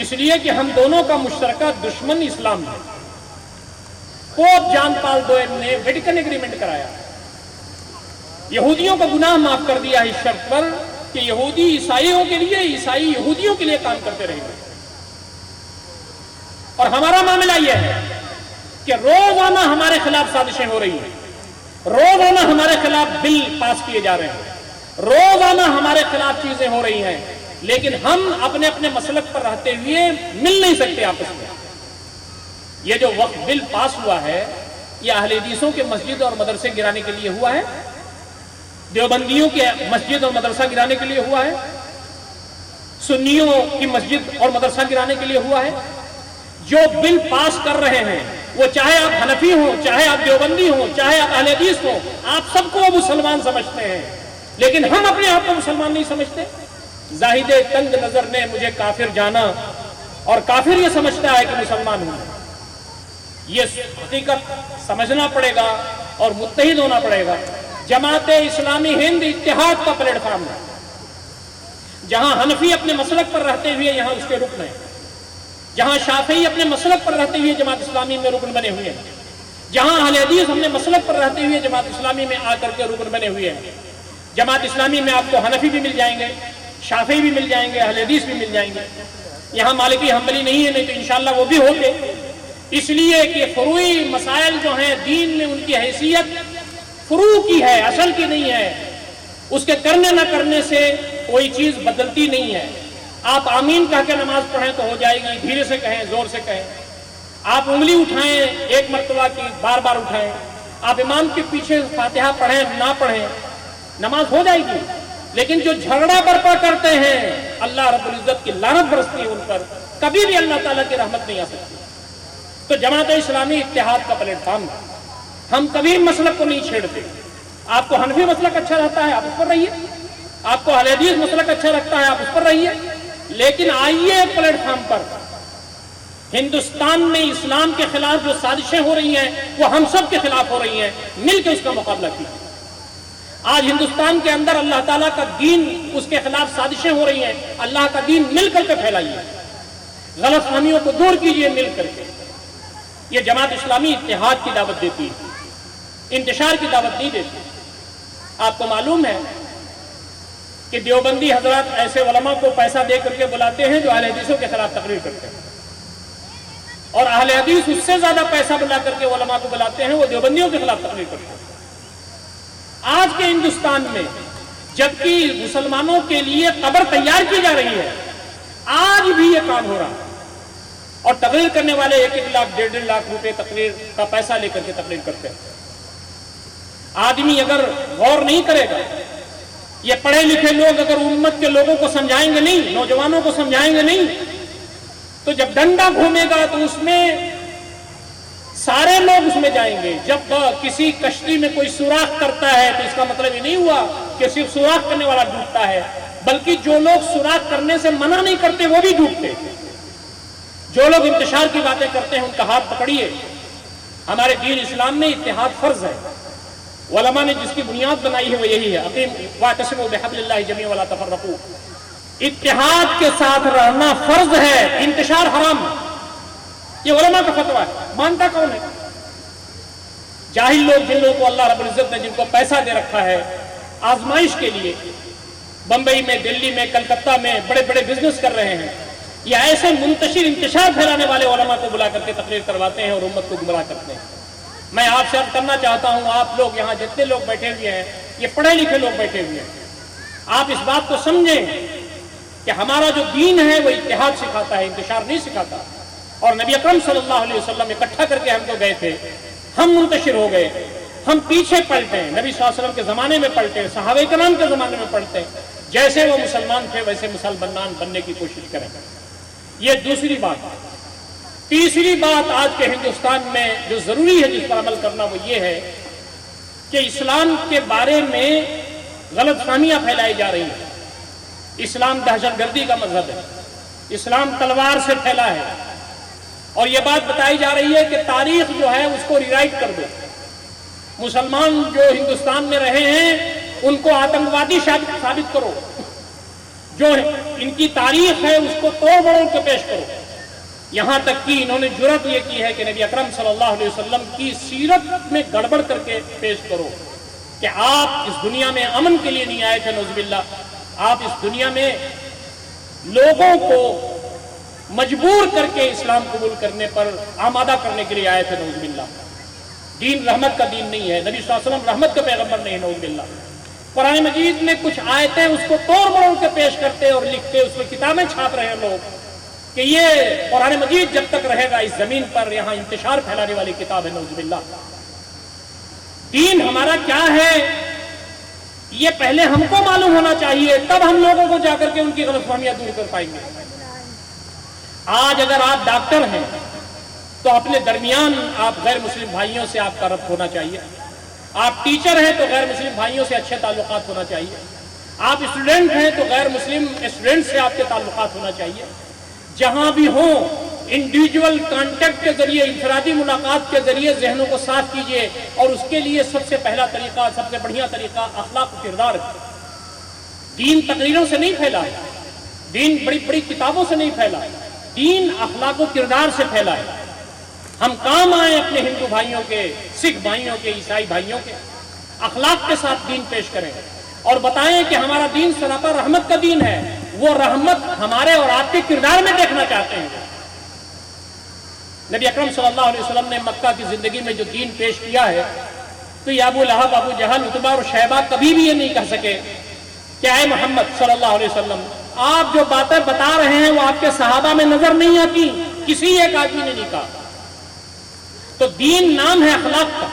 اس لیے کہ ہم دونوں کا مشترکہ دشمن اسلام ہے۔ پوپ جان پال دوئم نے ویٹیکن ایگریمنٹ کرایا، یہودیوں کا گناہ معاف کر دیا اس شرط پر کہ یہودی عیسائیوں کے لیے، عیسائی یہودیوں کے لیے کام کرتے رہیں گے۔ اور ہمارا معاملہ یہ ہے کہ روزانہ ہمارے خلاف سازشیں ہو رہی ہیں، روزانہ ہمارے خلاف بل پاس کیے جا رہے ہیں، روزانہ ہمارے خلاف چیزیں ہو رہی ہیں، لیکن ہم اپنے اپنے مسلک پر رہتے ہوئے مل نہیں سکتے آپس میں۔ یہ جو وقت بل پاس ہوا ہے یہ اہل حدیثوں کے مسجد اور مدرسے گرانے کے لیے ہوا ہے، دیوبندیوں کے مسجد اور مدرسہ گرانے کے لیے ہوا ہے، سنیوں کی مسجد اور مدرسہ گرانے کے لیے ہوا ہے۔ جو بل پاس کر رہے ہیں وہ چاہے آپ حنفی ہوں، چاہے آپ دیوبندی ہوں، چاہے آپ اہل حدیث ہوں، آپ سب کو مسلمان سمجھتے ہیں، لیکن ہم اپنے آپ کو مسلمان نہیں سمجھتے۔ زاہد تنگ نظر نے مجھے کافر جانا، اور کافر یہ سمجھتا ہے کہ مسلمان ہوں۔ یہ حقیقت سمجھنا پڑے گا اور متحد ہونا پڑے گا۔ جماعت اسلامی ہند اتحاد کا پلیٹ فارم ہے، جہاں حنفی اپنے مسلک پر رہتے ہوئے یہاں اس کے رکن ہیں، جہاں شافعی اپنے مسلک پر رہتے ہوئے جماعت اسلامی میں رکن بنے ہوئے ہیں، جہاں اہل حدیث اپنے مسلک پر رہتے ہوئے جماعت اسلامی میں آ کر کے رکن بنے ہوئے ہیں۔ جماعت اسلامی میں آپ کو حنفی بھی مل جائیں گے، شافعی بھی مل جائیں گے، اہل حدیث بھی مل جائیں گے۔ یہاں مالکی حنبلی نہیں ہے، نہیں تو انشاءاللہ وہ بھی ہوتے، اس لیے کہ فروعی مسائل جو ہیں دین میں ان کی حیثیت فروع کی ہے، اصل کی نہیں ہے۔ اس کے کرنے نہ کرنے سے کوئی چیز بدلتی نہیں ہے۔ آپ آمین کہہ کے نماز پڑھیں تو ہو جائے گی، دھیرے سے کہیں، زور سے کہیں۔ آپ انگلی اٹھائیں ایک مرتبہ کی، بار بار اٹھائیں۔ آپ امام کے پیچھے فاتحہ پڑھیں نہ پڑھیں، نماز ہو جائے گی۔ لیکن جو جھگڑا برپا کرتے ہیں اللہ رب العزت کی لعنت برستی ہے ان پر، کبھی بھی اللہ تعالیٰ کی رحمت نہیں آ سکتی۔ تو جماعت اسلامی اتحاد کا پلیٹ فارم ہے، ہم کبھی مسلک کو نہیں چھیڑتے۔ آپ کو حنفی مسلک اچھا رہتا ہے آپ اس پر رہیے، آپ کو اہل حدیث مسلک اچھا لگتا ہے آپ اس پر رہیے، لیکن آئیے ایک پلیٹ فارم پر۔ ہندوستان میں اسلام کے خلاف جو سازشیں ہو رہی ہیں وہ ہم سب کے خلاف ہو رہی ہیں، مل کے اس کا مقابلہ کیجیے۔ آج ہندوستان کے اندر اللہ تعالیٰ کا دین، اس کے خلاف سازشیں ہو رہی ہیں، اللہ کا دین مل کر کے پھیلائیے، غلط فہمیوں کو دور کیجیے مل کر کے۔ یہ جماعت اسلامی اتحاد کی دعوت دیتی ہے، انتشار کی دعوت نہیں دیتی۔ آپ کو معلوم ہے کہ دیوبندی حضرات ایسے علماء کو پیسہ دے کر کے بلاتے ہیں جو اہل حدیثوں کے خلاف تقریر کرتے ہیں، اور اہل حدیث اس سے زیادہ پیسہ بلا کر کے علماء کو بلاتے ہیں وہ دیوبندیوں کے خلاف تقریر کرتے ہیں۔ آج کے ہندوستان میں جبکہ مسلمانوں کے لیے قبر تیار کی جا رہی ہے، آج بھی یہ کام ہو رہا ہے، اور تقریر کرنے والے 1-1 لاکھ 1.5 لاکھ روپے تقریر کا پیسہ لے کر کے تقریر کرتے ہیں۔ آدمی اگر غور نہیں کرے گا، یہ پڑھے لکھے لوگ اگر امت کے لوگوں کو سمجھائیں گے نہیں، نوجوانوں کو سمجھائیں گے نہیں، تو جب ڈنڈا گھومے گا تو اس میں سارے لوگ اس میں جائیں گے۔ جب کسی کشتی میں کوئی سوراخ کرتا ہے تو اس کا مطلب یہ نہیں ہوا کہ صرف سوراخ کرنے والا ڈوبتا ہے، بلکہ جو لوگ سوراخ کرنے سے منع نہیں کرتے وہ بھی ڈوبتے۔ جو لوگ انتشار کی باتیں کرتے ہیں ان کا ہاتھ پکڑیے۔ ہمارے دین اسلام میں اتحاد فرض ہے، علماء نے جس کی بنیاد بنائی ہے وہ یہی ہے، اقیم واعتصموا بحبل اللہ جميعا ولا تفرقوا۔ اتحاد کے ساتھ رہنا فرض ہے، انتشار حرام ہے۔ یہ علماء کا فتویٰ ہے، مانتا کون ہے؟ جاہل لوگ، جن لوگوں کو اللہ رب العزت نے جن کو پیسہ دے رکھا ہے آزمائش کے لیے، بمبئی میں، دلی میں، کلکتہ میں بڑے بڑے بزنس کر رہے ہیں، یہ ایسے منتشر انتشار پھیلانے والے علماء کو بلا کر کے تقریر کرواتے ہیں اور امت کو گمراہ کرتے ہیں۔ میں آپ سے عرض کرنا چاہتا ہوں، آپ لوگ یہاں جتنے لوگ بیٹھے ہوئے ہیں یہ پڑھے لکھے لوگ بیٹھے ہوئے ہیں، آپ اس بات کو سمجھیں کہ ہمارا جو دین ہے وہ اتحاد سکھاتا ہے، انتشار نہیں سکھاتا. اور نبی اکرم صلی اللہ علیہ وسلم اکٹھا کر کے ہم کو گئے تھے، ہم منتشر ہو گئے، ہم پیچھے پلٹے ہیں. نبی صلی اللہ علیہ وسلم کے زمانے میں پلٹے، صحابہ کرام کے زمانے میں پلٹے. جیسے وہ مسلمان تھے ویسے مسلمان بننے کی کوشش کریں. یہ دوسری بات. تیسری بات آج کے ہندوستان میں جو ضروری ہے جس پر عمل کرنا وہ یہ ہے کہ اسلام کے بارے میں غلط فہمیاں پھیلائی جا رہی ہیں. اسلام دہشت گردی کا مذہب ہے، اسلام تلوار سے پھیلا ہے، اور یہ بات بتائی جا رہی ہے کہ تاریخ جو ہے اس کو ریرائٹ کر دو. مسلمان جو ہندوستان میں رہے ہیں ان کو آتنکوادی ثابت کرو، جو ان کی تاریخ ہے اس کو توڑ مروڑ کے پیش کرو. یہاں تک کہ انہوں نے جرأت یہ کی ہے کہ نبی اکرم صلی اللہ علیہ وسلم کی سیرت میں گڑبڑ کر کے پیش کرو کہ آپ اس دنیا میں امن کے لیے نہیں آئے تھے، نعوذ باللہ. آپ اس دنیا میں لوگوں کو مجبور کر کے اسلام قبول کرنے پر آمادہ کرنے کے لیے آئے تھے، نعوذ باللہ. دین رحمت کا دین نہیں ہے، نبی صلی اللہ علیہ وسلم رحمت کا پیغمبر نہیں ہے، نعوذ باللہ. قرآن مجید میں کچھ آیتیں اس کو توڑ مروڑ کے پیش کرتے اور لکھتے، اس میں کتابیں چھاپ رہے ہیں لوگ کہ یہ قرآن مجید جب تک رہے گا اس زمین پر یہاں انتشار پھیلانے والی کتاب ہے، نعوذ باللہ. دین ہمارا کیا ہے یہ پہلے ہم کو معلوم ہونا چاہیے، تب ہم لوگوں کو جا کر کے ان کی غلط فہمیاں دور کر پائیں گے. آج اگر آپ ڈاکٹر ہیں تو اپنے درمیان آپ غیر مسلم بھائیوں سے آپ کا ربط ہونا چاہیے. آپ ٹیچر ہیں تو غیر مسلم بھائیوں سے اچھے تعلقات ہونا چاہیے. آپ اسٹوڈنٹ ہیں تو غیر مسلم اسٹوڈنٹ سے آپ کے تعلقات ہونا چاہیے. جہاں بھی ہوں انڈیویجول کانٹیکٹ کے ذریعے، انفرادی ملاقات کے ذریعے ذہنوں کو صاف کیجیے، اور اس کے لیے سب سے پہلا طریقہ، سب سے بڑھیا طریقہ اخلاق و کردار. دین تقریروں سے نہیں پھیلا ہے، دین بڑی بڑی کتابوں سے نہیں پھیلا ہے، دین اخلاق و کردار سے پھیلا ہے. ہم کام آئیں اپنے ہندو بھائیوں کے، سکھ بھائیوں کے، عیسائی بھائیوں کے، اخلاق کے ساتھ دین پیش کریں اور بتائیں کہ ہمارا دین سراپا رحمت کا دین ہے. وہ رحمت ہمارے اور آپ کے کردار میں دیکھنا چاہتے ہیں. نبی اکرم صلی اللہ علیہ وسلم نے مکہ کی زندگی میں جو دین پیش کیا ہے تو یہ ابو لہب، ابو جہل، عتبہ اور شیبہ کبھی بھی یہ نہیں کہہ سکے کہ اے محمد صلی اللہ علیہ وسلم آپ جو باتیں بتا رہے ہیں وہ آپ کے صحابہ میں نظر نہیں آتی. کسی ایک آدمی نے نہیں کہا. تو دین نام ہے اخلاق کا.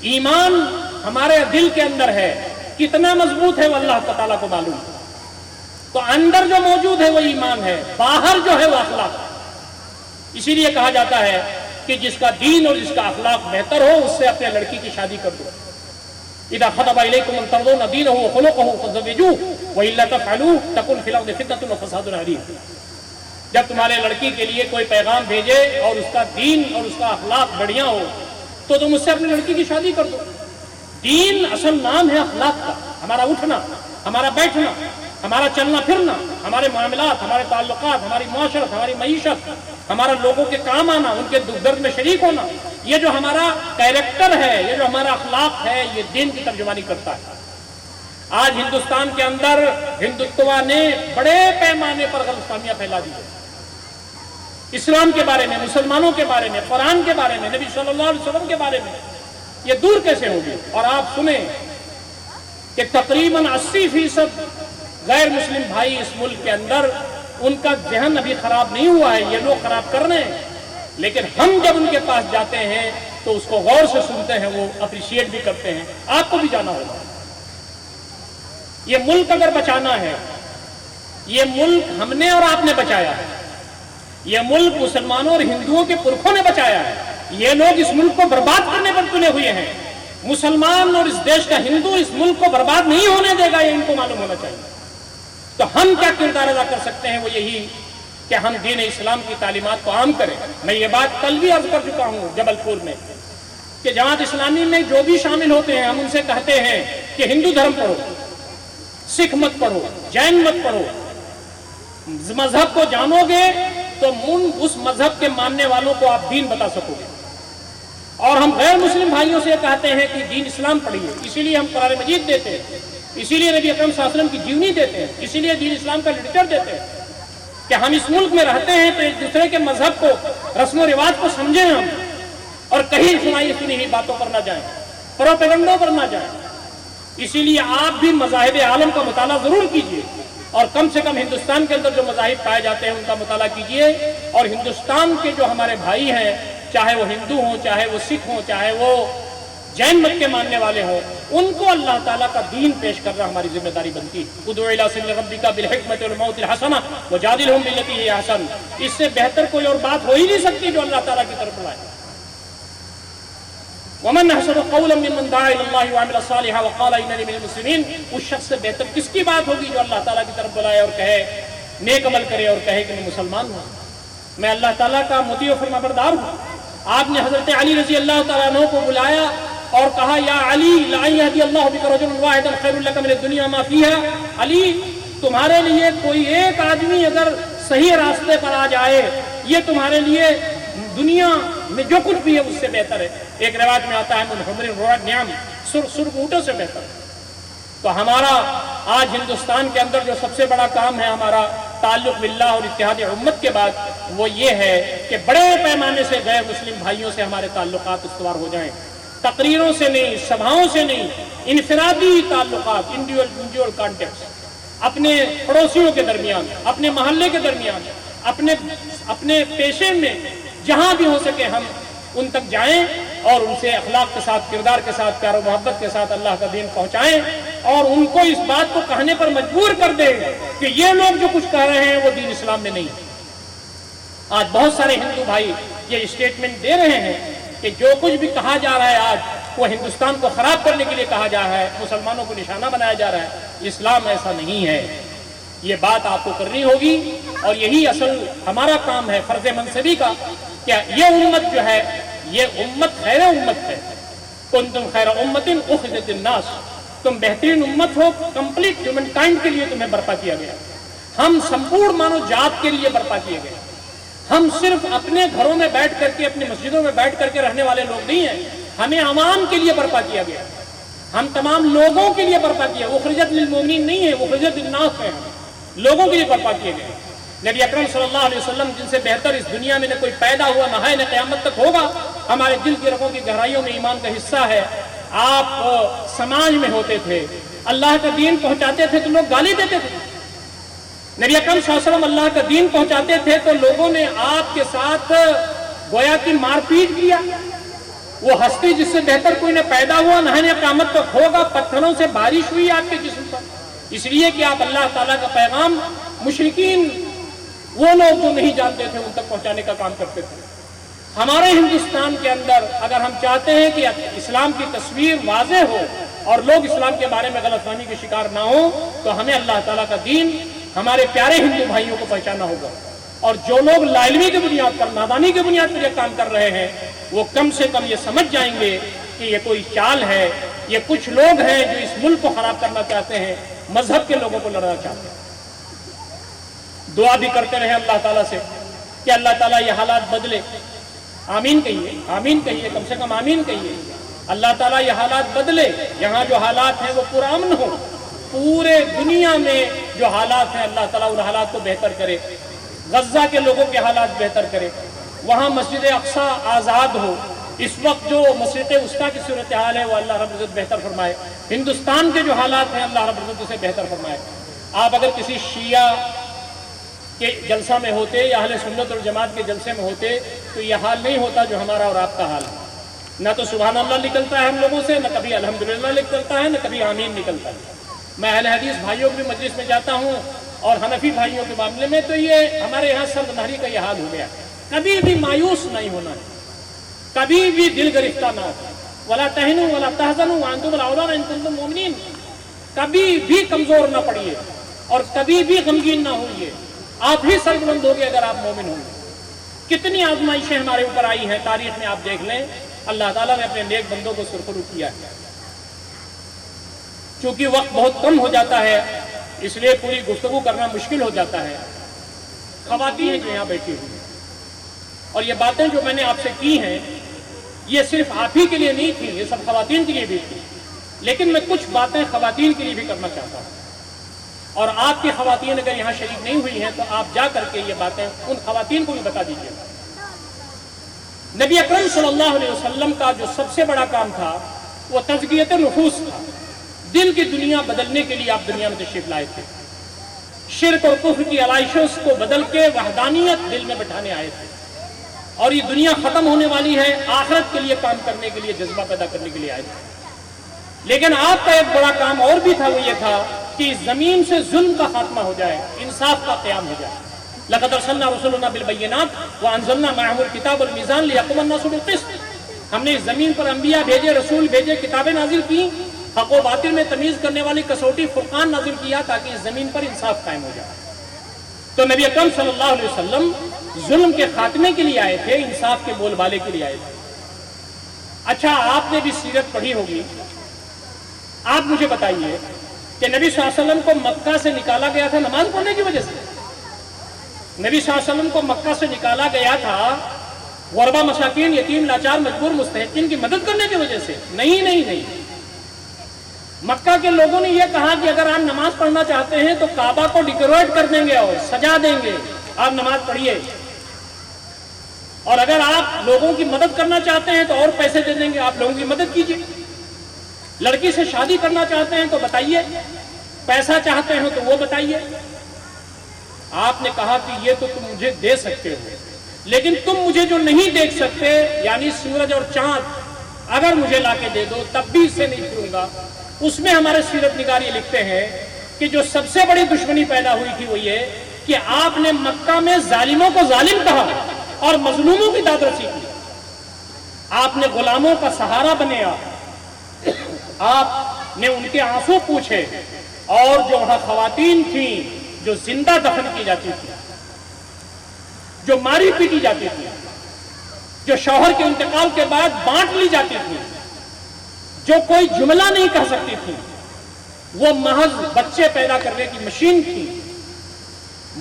ایمان ہمارے دل کے اندر ہے، کتنا مضبوط ہے وہ اللہ تعالیٰ کو معلوم. تو اندر جو موجود ہے وہ ایمان ہے، باہر جو ہے وہ اخلاق. اسی لیے کہا جاتا ہے کہ جس کا دین اور جس کا اخلاق بہتر ہو اس سے اپنے لڑکی کی شادی کر دو. اذا خطب الیکم من ترضون دینہ وخلقہ فزوجوہ والا تفعلوا تکن فی الارض فتنۃ وفساد عریض. جب تمہارے لڑکی کے لیے کوئی پیغام بھیجے اور اس کا دین اور اس کا اخلاق بڑھیا ہو تو تم اس سے اپنی لڑکی کی شادی کر دو. دین اصل نام ہے اخلاق کا. ہمارا اٹھنا، ہمارا بیٹھنا، ہمارا چلنا پھرنا، ہمارے معاملات، ہمارے تعلقات، ہماری معاشرت، ہماری معیشت، ہمارا لوگوں کے کام آنا، ان کے دکھ درد میں شریک ہونا، یہ جو ہمارا کیریکٹر ہے، یہ جو ہمارا اخلاق ہے، یہ دین کی ترجمانی کرتا ہے. آج ہندوستان کے اندر ہندوتوا نے بڑے پیمانے پر غلط فہمیاں پھیلا دی ہیں اسلام کے بارے میں، مسلمانوں کے بارے میں، قرآن کے بارے میں، نبی صلی اللہ علیہ وسلم کے بارے میں. یہ دور کیسے ہوگی؟ اور آپ سنیں کہ تقریباً 80% غیر مسلم بھائی اس ملک کے اندر ان کا ذہن ابھی خراب نہیں ہوا ہے، یہ لوگ خراب کر رہے ہیں. لیکن ہم جب ان کے پاس جاتے ہیں تو اس کو غور سے سنتے ہیں، وہ اپریشیٹ بھی کرتے ہیں. آپ کو بھی جانا ہوگا. یہ ملک اگر بچانا ہے، یہ ملک ہم نے اور آپ نے بچایا ہے، یہ ملک مسلمانوں اور ہندوؤں کے پرکھوں نے بچایا ہے. یہ لوگ اس ملک کو برباد کرنے پر تلے ہوئے ہیں. مسلمان اور اس دیش کا ہندو اس ملک کو برباد نہیں ہونے دے گا، یہ ان کو معلوم ہونا چاہیے. تو ہم کیا کردار ادا کر سکتے ہیں؟ وہ یہی کہ ہم دین اسلام کی تعلیمات کو عام کریں. میں یہ بات کل بھی عرض کر چکا ہوں جبل پور میں کہ جماعت اسلامی میں جو بھی شامل ہوتے ہیں ہم ان سے کہتے ہیں کہ ہندو دھرم پڑھو، سکھ مت پڑھو، جین مت پڑھو. مذہب کو جانو گے تو اس مذہب کے ماننے والوں کو آپ دین بتا سکو گے. اور ہم غیر مسلم بھائیوں سے کہتے ہیں کہ دین اسلام پڑھیے. اسی لیے ہم قرآن مجید دیتے ہیں، اسی لیے نبی اکرم صلی اللہ علیہ وسلم کی جیونی دیتے ہیں، اسی لیے دین اسلام کا لٹریچر دیتے ہیں کہ ہم اس ملک میں رہتے ہیں تو ایک دوسرے کے مذہب کو، رسم و رواج کو سمجھیں ہم، اور کہیں سنائی سنی ہوئی باتوں پر نہ جائیں، پروپیگنڈوں پر نہ جائیں. اسی لیے آپ بھی مذاہب عالم کا مطالعہ ضرور کیجیے، اور کم سے کم ہندوستان کے اندر جو مذاہب پائے جاتے ہیں ان کا مطالعہ کیجیے، اور ہندوستان کے جو ہمارے بھائی ہیں، چاہے وہ ہندو ہوں، چاہے وہ سکھ ہوں، چاہے وہ جین مت کے ماننے والے ہوں، ان کو اللہ تعالیٰ کا دین پیش کرنا ہماری ذمہ داری بنتی ہے۔ ادعو الی سبیل ربک بالحکمۃ والموعظۃ الحسنہ وجادلھم باللتی ہی احسن۔ اس سے بہتر کوئی اور بات ہو ہی نہیں سکتی جو اللہ تعالیٰ کی طرف بلائے۔ ومن احسن قولا ممن دعا الی اللہ وعمل صالحا وقال اننی من المسلمین۔ اس شخص سے بہتر کس کی بات ہوگی جو اللہ تعالیٰ کی طرف بلائے اور کہے، نیک عمل کرے اور کہے کہ میں مسلمان ہوں، میں اللہ تعالیٰ کا مطیع و فرمانبردار ہوں۔ آپ نے حضرت علی رضی اللہ تعالیٰ عنہ کو بلایا اور کہا یا علی لئن یہدی اللہ بک رجلا واحدا خیر لک من الدنیا ما فیہا۔ علی، تمہارے لیے کوئی ایک آدمی اگر صحیح راستے پر آ جائے، یہ تمہارے لیے دنیا میں جو کچھ بھی ہے اس سے بہتر ہے۔ ایک روایت میں آتا ہے من حمر الرعد نعم، سرخ اونٹوں سے بہتر۔ تو ہمارا آج ہندوستان کے اندر جو سب سے بڑا کام ہے ہمارا تعلق باللہ اور اتحاد امت کے بعد، وہ یہ ہے کہ بڑے پیمانے سے غیر مسلم بھائیوں سے ہمارے تعلقات استوار ہو جائیں، تقریروں سے نہیں، سبھاؤں سے نہیں، انفرادی تعلقات، انڈیویجول کانٹیکٹس، اپنے پڑوسیوں کے درمیان، اپنے محلے کے درمیان، اپنے پیشے میں جہاں بھی ہو سکے ہم ان تک جائیں اور ان سے اخلاق کے ساتھ، کردار کے ساتھ، پیار و محبت کے ساتھ اللہ کا دین پہنچائیں، اور ان کو اس بات کو کہنے پر مجبور کر دیں کہ یہ لوگ جو کچھ کہہ رہے ہیں وہ دین اسلام میں نہیں۔ آج بہت سارے ہندو بھائی یہ اسٹیٹمنٹ دے رہے ہیں کہ جو کچھ بھی کہا جا رہا ہے آج وہ ہندوستان کو خراب کرنے کے لیے کہا جا رہا ہے، مسلمانوں کو نشانہ بنایا جا رہا ہے۔ اسلام ایسا نہیں ہے، یہ بات آپ کو کرنی ہوگی، اور یہی اصل ہمارا کام ہے فرض منصبی کا، کہ یہ امت جو ہے یہ امت خیر امت ہے۔ کنتم خیر امت اخرجت للناس، تم بہترین امت ہو، کمپلیٹ ہیومن کائنڈ کے لیے تمہیں برپا کیا گیا۔ ہم سمپورن مانو جات کے لیے برپا کیے گئے۔ ہم صرف اپنے گھروں میں بیٹھ کر کے، اپنی مسجدوں میں بیٹھ کر کے رہنے والے لوگ نہیں ہیں، ہمیں عوام کے لیے برپا کیا گیا، ہم تمام لوگوں کے لیے برپا کیا۔ اخرجت للمؤمنین نہیں ہے، اخرجت للناس ہے، لوگوں کے لیے برپا کیے گئے۔ نبی اکرم صلی اللہ علیہ وسلم جن سے بہتر اس دنیا میں نہ کوئی پیدا ہوا، نہ ہے، نہ قیامت تک ہوگا، ہمارے دل کی رگوں کی گہرائیوں میں ایمان کا حصہ ہے۔ آپ سماج میں ہوتے تھے، اللہ کا دین پہنچاتے تھے تو لوگ گالی دیتے تھے۔ نبی اکرم صلی اللہ علیہ وسلم اللہ کا دین پہنچاتے تھے تو لوگوں نے آپ کے ساتھ گویا کی مار پیٹ کیا۔ وہ ہستی جس سے بہتر کوئی نہ پیدا ہوا، نہ ہے قیامت تک ہوگا، پتھروں سے بارش ہوئی آپ کے جسم پر، اس لیے کہ آپ اللہ تعالیٰ کا پیغام مشرکین، وہ لوگ جو نہیں جانتے تھے، ان تک پہنچانے کا کام کرتے تھے۔ ہمارے ہندوستان کے اندر اگر ہم چاہتے ہیں کہ اسلام کی تصویر واضح ہو اور لوگ اسلام کے بارے میں غلط فہمی کے شکار نہ ہوں، تو ہمیں اللہ تعالیٰ کا دین ہمارے پیارے ہندو بھائیوں کو پہچانا ہوگا۔ اور جو لوگ لا علمی کی بنیاد پر، نادانی کی بنیاد پر یہ کام کر رہے ہیں، وہ کم سے کم یہ سمجھ جائیں گے کہ یہ کوئی چال ہے، یہ کچھ لوگ ہیں جو اس ملک کو خراب کرنا چاہتے ہیں، مذہب کے لوگوں کو لڑنا چاہتے ہیں۔ دعا بھی کرتے رہے اللہ تعالیٰ سے کہ اللہ تعالیٰ یہ حالات بدلے۔ آمین کہیے، آمین کہیے، کم سے کم آمین کہیے۔ اللہ تعالیٰ یہ حالات بدلے، یہاں جو حالات ہیں وہ پرامن ہو، پورے دنیا میں جو حالات ہیں اللہ تعالیٰ ان حالات کو بہتر کرے، غزہ کے لوگوں کے حالات بہتر کرے، وہاں مسجد اقصی آزاد ہو۔ اس وقت جو مشرق وسطیٰ کی صورتحال ہے وہ اللہ رب العزت بہتر فرمائے، ہندوستان کے جو حالات ہیں اللہ رب العزت اسے بہتر فرمائے۔ آپ اگر کسی شیعہ کے جلسہ میں ہوتے یا اہل سنت اور جماعت کے جلسے میں ہوتے تو یہ حال نہیں ہوتا جو ہمارا اور آپ کا حال ہے۔ نہ تو سبحان اللہ نکلتا ہے ہم لوگوں سے، نہ کبھی الحمدللہ نکلتا ہے، نہ کبھی آمین نکلتا ہے۔ میں اہل حدیث بھائیوں کی مجلس میں جاتا ہوں اور حنفی بھائیوں کے معاملے میں تو یہ ہمارے یہاں سرد نہری کا یہ حال ہو گیا۔ کبھی بھی مایوس نہیں ہونا ہے، کبھی بھی دل گرفتہ نہ ہو۔ وَلَا تَهِنُوا وَلَا تَحْزَنُوا وَأَنْتُمُ الْأَعْلَوْنَ إِن كُنتُم مُؤْمِنِينَ، کبھی بھی کمزور نہ پڑیے اور کبھی بھی غمگین نہ ہوئیے، آپ ہی سربلند ہوگے اگر آپ مومن ہوں گے۔ کتنی آزمائشیں ہمارے اوپر آئی ہیں تاریخ میں، آپ دیکھ لیں، اللہ تعالیٰ نے اپنے نیک بندوں کو سرخرو کیا ہے۔ چونکہ وقت بہت کم ہو جاتا ہے اس لیے پوری گفتگو کرنا مشکل ہو جاتا ہے۔ خواتین جو یہاں بیٹھی ہوئی ہیں، اور یہ باتیں جو میں نے آپ سے کی ہیں یہ صرف آپ ہی کے لیے نہیں تھی، یہ سب خواتین کے لیے بھی تھی، لیکن میں کچھ باتیں خواتین کے لیے بھی کرنا چاہتا ہوں، اور آپ کی خواتین اگر یہاں شریک نہیں ہوئی ہیں تو آپ جا کر کے یہ باتیں ان خواتین کو بھی بتا دیجیے۔ نبی اکرم صلی اللہ علیہ وسلم کا جو سب سے بڑا کام تھا وہ تزکیت نفوس تھا، دل کی دنیا بدلنے کے لیے آپ دنیا میں تشریف لائے تھے. شرک اور کفر کی علائشوں کو بدل کے وحدانیت دل میں بٹھانے آئے تھے. اور یہ دنیا ختم ہونے والی ہے، آخرت کے لیے کام کرنے کے لیے، جذبہ پیدا کرنے کے لیے آئے تھے. لیکن آپ کا ایک بڑا کام اور بھی تھا، وہ یہ تھا کہ اس زمین سے ظلم کا خاتمہ ہو جائے، انصاف کا قیام ہو جائے. لقد ارسلنا رسلنا بالبینات وانزلنا معهم الكتاب والميزان ليقوم الناس بالقسط. ہم نے اس زمین پر انبیاء بھیجے، رسول بھیجے، کتابیں نازل کی، حق و باطل میں تمیز کرنے والی کسوٹی فرقان نازل کیا تاکہ اس زمین پر انصاف قائم ہو جائے. تو نبی اکرم صلی اللہ علیہ وسلم ظلم کے خاتمے کے لیے آئے تھے، انصاف کے بول بالے کے لیے آئے تھے. اچھا، آپ نے بھی سیرت پڑھی ہوگی. آپ مجھے بتائیے کہ نبی صلی اللہ علیہ وسلم کو مکہ سے نکالا گیا تھا نماز پڑھنے کی وجہ سے؟ نبی صلی اللہ علیہ وسلم کو مکہ سے نکالا گیا تھا غربا، مساکین، یتیم، لاچار، مجبور، مستحقین کی مدد کرنے کی وجہ سے؟ نہیں نہیں نہیں. مکہ کے لوگوں نے یہ کہا کہ اگر آپ نماز پڑھنا چاہتے ہیں تو کعبہ کو ڈیکوریٹ کر دیں گے اور سجا دیں گے، آپ نماز پڑھیے. اور اگر آپ لوگوں کی مدد کرنا چاہتے ہیں تو اور پیسے دے دیں گے، آپ لوگوں کی مدد کیجیے. لڑکی سے شادی کرنا چاہتے ہیں تو بتائیے، پیسہ چاہتے ہیں تو وہ بتائیے. آپ نے کہا کہ یہ تو تم مجھے دے سکتے ہو، لیکن تم مجھے جو نہیں دیکھ سکتے، یعنی سورج اور چاند اگر مجھے لا کے دے دو تب بھی اسے نہیں پھروں گا. اس میں ہمارے سیرت نگار یہ لکھتے ہیں کہ جو سب سے بڑی دشمنی پیدا ہوئی تھی وہ یہ کہ آپ نے مکہ میں ظالموں کو ظالم کہا اور مظلوموں کی داد رسی کی. آپ نے غلاموں کا سہارا بنے، آپ نے ان کے آنسو پوچھے، اور جو وہاں خواتین تھیں جو زندہ دفن کی جاتی تھی، جو ماری پیٹی جاتی تھی، جو شوہر کے انتقال کے بعد بانٹ لی جاتی تھی، جو کوئی جملہ نہیں کہہ سکتی تھی، وہ محض بچے پیدا کرنے کی مشین تھی،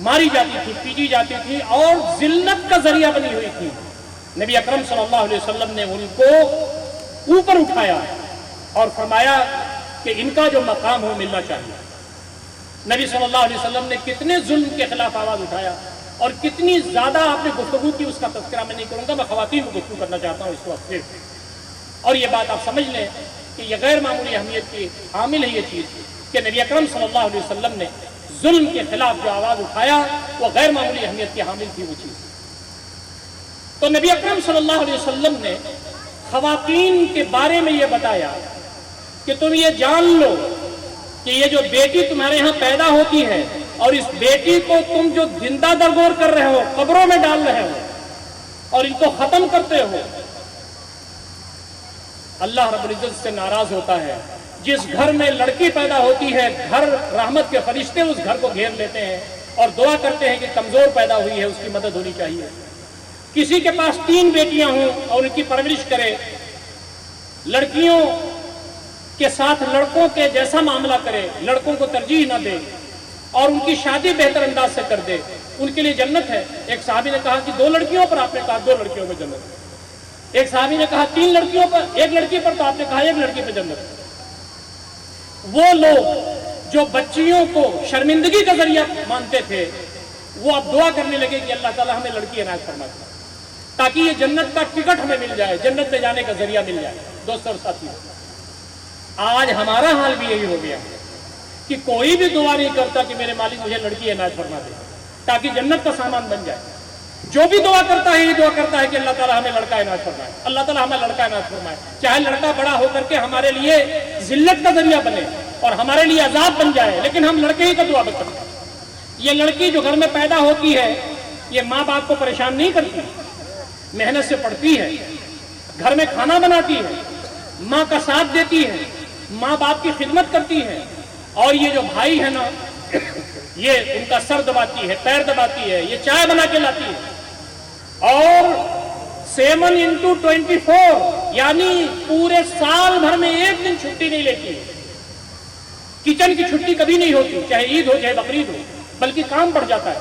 ماری جاتی تھی، پیٹی جاتی تھی اور ذلت کا ذریعہ بنی ہوئی تھی. نبی اکرم صلی اللہ علیہ وسلم نے ان کو اوپر اٹھایا اور فرمایا کہ ان کا جو مقام ہو ملنا چاہیے. نبی صلی اللہ علیہ وسلم نے کتنے ظلم کے خلاف آواز اٹھایا اور کتنی زیادہ آپ نے گفتگو کی، اس کا تذکرہ میں نہیں کروں گا. میں خواتین کو گفتگو کرنا چاہتا ہوں اس وقت سے. اور یہ بات آپ سمجھ لیں کہ یہ غیر معمولی اہمیت کی حامل ہے یہ چیز کہ نبی اکرم صلی اللہ علیہ وسلم نے ظلم کے خلاف جو آواز اٹھایا وہ غیر معمولی اہمیت کی حامل تھی وہ چیز. تو نبی اکرم صلی اللہ علیہ وسلم نے خواتین کے بارے میں یہ بتایا کہ تم یہ جان لو کہ یہ جو بیٹی تمہارے ہاں پیدا ہوتی ہے اور اس بیٹی کو تم جو زندہ درگور کر رہے ہو، قبروں میں ڈال رہے ہو اور ان کو ختم کرتے ہو، اللہ رب العزت سے ناراض ہوتا ہے. جس گھر میں لڑکی پیدا ہوتی ہے، گھر رحمت کے فرشتے اس گھر کو گھیر لیتے ہیں اور دعا کرتے ہیں کہ کمزور پیدا ہوئی ہے، اس کی مدد ہونی چاہیے. کسی کے پاس 3 بیٹیاں ہوں اور ان کی پرورش کرے، لڑکیوں کے ساتھ لڑکوں کے جیسا معاملہ کرے، لڑکوں کو ترجیح نہ دے اور ان کی شادی بہتر انداز سے کر دے، ان کے لیے جنت ہے. ایک صحابی نے کہا کہ 2 لڑکیوں پر، آپ نے کہا 2 لڑکیوں میں جنت. ایک صحابی نے کہا 3 لڑکیوں پر، 1 لڑکی پر، تو آپ نے کہا 1 لڑکی پہ جنت. وہ لوگ جو بچیوں کو شرمندگی کا ذریعہ مانتے تھے وہ اب دعا کرنے لگے کہ اللہ تعالیٰ ہمیں لڑکی عنایت فرما دے تاکہ یہ جنت کا ٹکٹ ہمیں مل جائے، جنت میں جانے کا ذریعہ مل جائے. دوستوں اور ساتھیوں، آج ہمارا حال بھی یہی ہو گیا کہ کوئی بھی دعا نہیں کرتا کہ میرے مالک مجھے لڑکی عنایت فرما دے تاکہ جنت کا سامان بن جائے. جو بھی دعا کرتا ہے یہ دعا کرتا ہے کہ اللہ تعالیٰ ہمیں لڑکا عنایت فرمائے، اللہ تعالیٰ ہمیں لڑکا عنایت فرمائے، چاہے لڑکا بڑا ہو کر کے ہمارے لیے ذلت کا ذریعہ بنے اور ہمارے لیے عذاب بن جائے، لیکن ہم لڑکے ہی کا دعا کرتے ہیں. یہ لڑکی جو گھر میں پیدا ہوتی ہے یہ ماں باپ کو پریشان نہیں کرتی، محنت سے پڑھتی ہے، گھر میں کھانا بناتی ہے، ماں کا ساتھ دیتی ہے، ماں باپ کی خدمت کرتی ہے. اور یہ جو بھائی ہے نا، یہ ان کا سر دباتی ہے، پیر دباتی ہے، یہ چائے بنا کے لاتی ہے اور 7x24 یعنی پورے سال بھر میں 1 دن چھٹی نہیں لیتی. کچن کی چھٹی کبھی نہیں ہوتی، چاہے عید ہو چاہے بقرعید ہو، بلکہ کام بڑھ جاتا ہے.